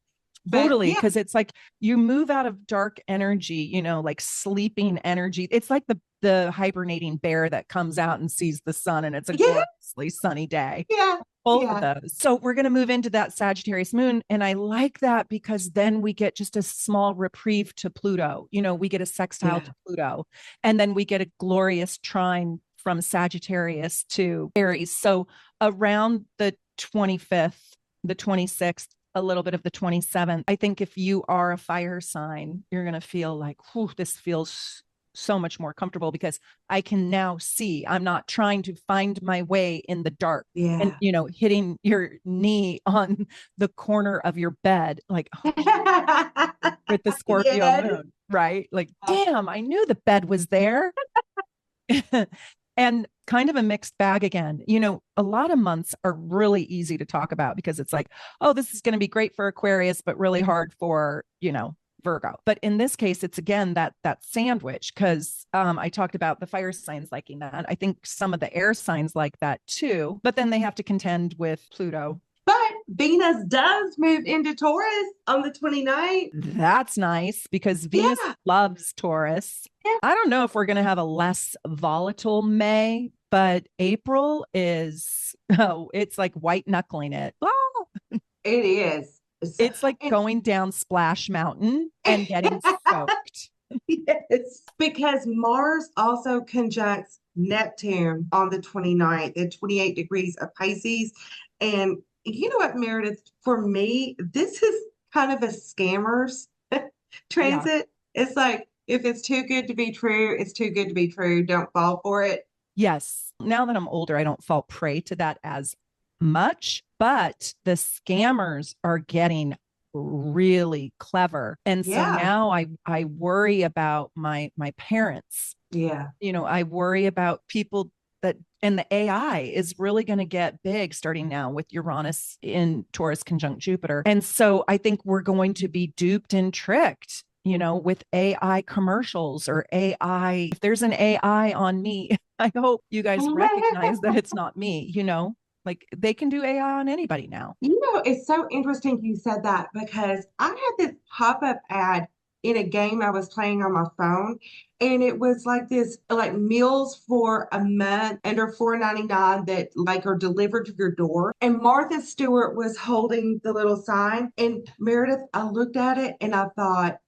Totally, because it's like you move out of dark energy, like sleeping energy. It's like the hibernating bear that comes out and sees the sun, and it's a gloriously sunny day. Yeah. Both of those. So we're going to move into that Sagittarius moon. And I like that because then we get just a small reprieve to Pluto. We get a sextile to Pluto, and then we get a glorious trine from Sagittarius to Aries. So around the 25th, the 26th, a little bit of the 27th. I think if you are a fire sign, you're going to feel like, whew, this feels so much more comfortable because I can now see. I'm not trying to find my way in the dark and, Yeah. you know, hitting your knee on the corner of your bed, like with the Scorpio Yes. moon, right? Like, damn, I knew the bed was there. And kind of a mixed bag again. You know, a lot of months are really easy to talk about because it's like, oh, this is going to be great for Aquarius, but really hard for, you know, Virgo. But in this case, it's again that sandwich because I talked about the fire signs liking that. I think some of the air signs like that too, but then they have to contend with Pluto. But Venus does move into Taurus on the 29th. That's nice because Venus Yeah. loves Taurus. Yeah. I don't know if we're going to have a less volatile May, but April is, oh, it's like white knuckling it. Oh, It is. it's like going down Splash Mountain and getting soaked. Yes, because Mars also conjuncts Neptune on the 29th at 28 degrees of Pisces. And you know what, Meredith, for me, this is kind of a scammer's transit. Yeah. It's like, if it's too good to be true, it's too good to be true. Don't fall for it. Yes. Now that I'm older, I don't fall prey to that as much, but the scammers are getting really clever. And so now I worry about my parents. Yeah. You know, I worry about people that, and the AI is really going to get big starting now with Uranus in Taurus conjunct Jupiter. And so I think we're going to be duped and tricked, you know, with AI commercials or AI. If there's an AI on me, I hope you guys recognize that it's not me, you know, like they can do AI on anybody now. You know, it's so interesting you said that because I had this pop-up ad in a game I was playing on my phone. And it was like this, like meals for a month under $4.99 that like are delivered to your door. And Martha Stewart was holding the little sign. And Meredith, I looked at it and I thought,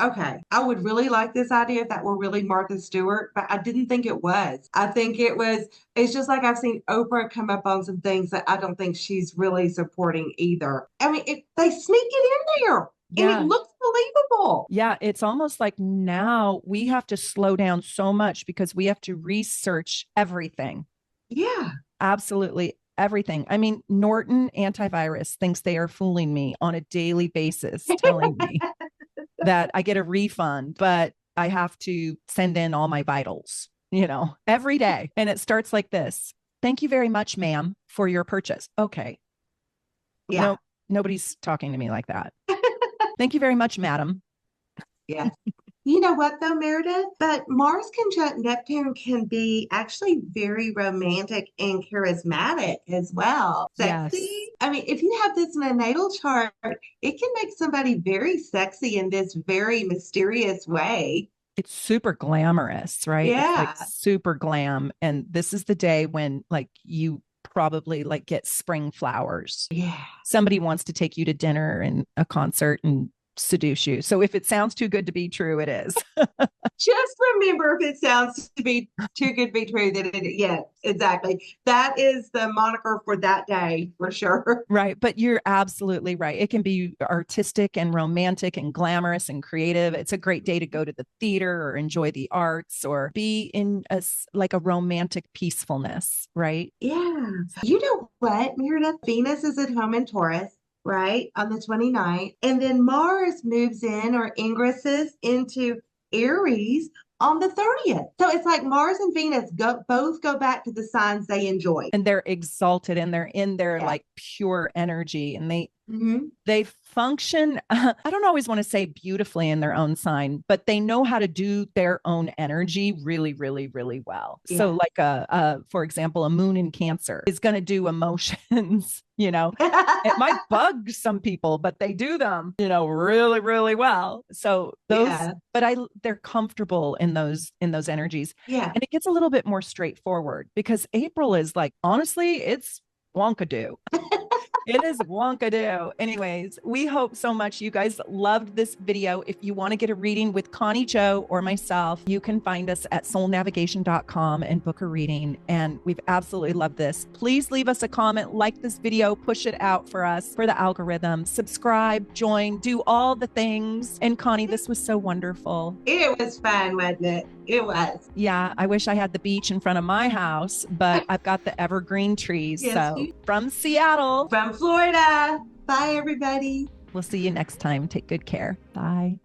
okay, I would really like this idea if that were really Martha Stewart, but I didn't think it was. I think it's just like I've seen Oprah come up on some things that I don't think she's really supporting either. I mean, they sneak it in there. And it looks believable. Yeah, it's almost like now we have to slow down so much because we have to research everything. Yeah. Absolutely everything. I mean, Norton Antivirus thinks they are fooling me on a daily basis, telling me that I get a refund, but I have to send in all my vitals, you know, every day. And it starts like this. Thank you very much, ma'am, for your purchase. Okay. Yeah. No, nobody's talking to me like that. Thank you very much, madam. Yeah. You know what, though, Meredith? But Mars conjunct Neptune can be actually very romantic and charismatic as well. Sexy. Yes. I mean, if you have this in a natal chart, it can make somebody very sexy in this very mysterious way. It's super glamorous, right? Yeah. It's like super glam. And this is the day when like you probably like get spring flowers. Yeah. Somebody wants to take you to dinner and a concert and seduce you. So if it sounds too good to be true, it is. Just remember, if it sounds to be too good to be true, that yeah, exactly. That is the moniker for that day for sure. Right. But you're absolutely right. It can be artistic and romantic and glamorous and creative. It's a great day to go to the theater or enjoy the arts or be in like a romantic peacefulness. Right. Yeah. You know what, Meredith? Venus is at home in Taurus, right, on the 29th. And then Mars moves in or ingresses into Aries on the 30th. So it's like Mars and Venus both go back to the signs they enjoy. And they're exalted and they're in their like pure energy and they function. I don't always want to say beautifully in their own sign, but they know how to do their own energy really, really, really well. Yeah. So like for example, a moon in Cancer is going to do emotions, you know, it might bug some people, but they do them, you know, really, really well. So those, but they're comfortable in those energies. Yeah. And it gets a little bit more straightforward because April is like, honestly, it's wonkadoo. It is wonkadoo. Anyways, we hope so much you guys loved this video. If you want to get a reading with Connie, Joe, or myself, you can find us at soulnavigation.com and book a reading. And we've absolutely loved this. Please leave us a comment, like this video, push it out for us, for the algorithm, subscribe, join, do all the things. And Connie, this was so wonderful. It was fun, wasn't it? It was. Yeah, I wish I had the beach in front of my house, but I've got the evergreen trees. Yes, So from Seattle. From Florida. Bye, everybody. We'll see you next time. Take good care. Bye.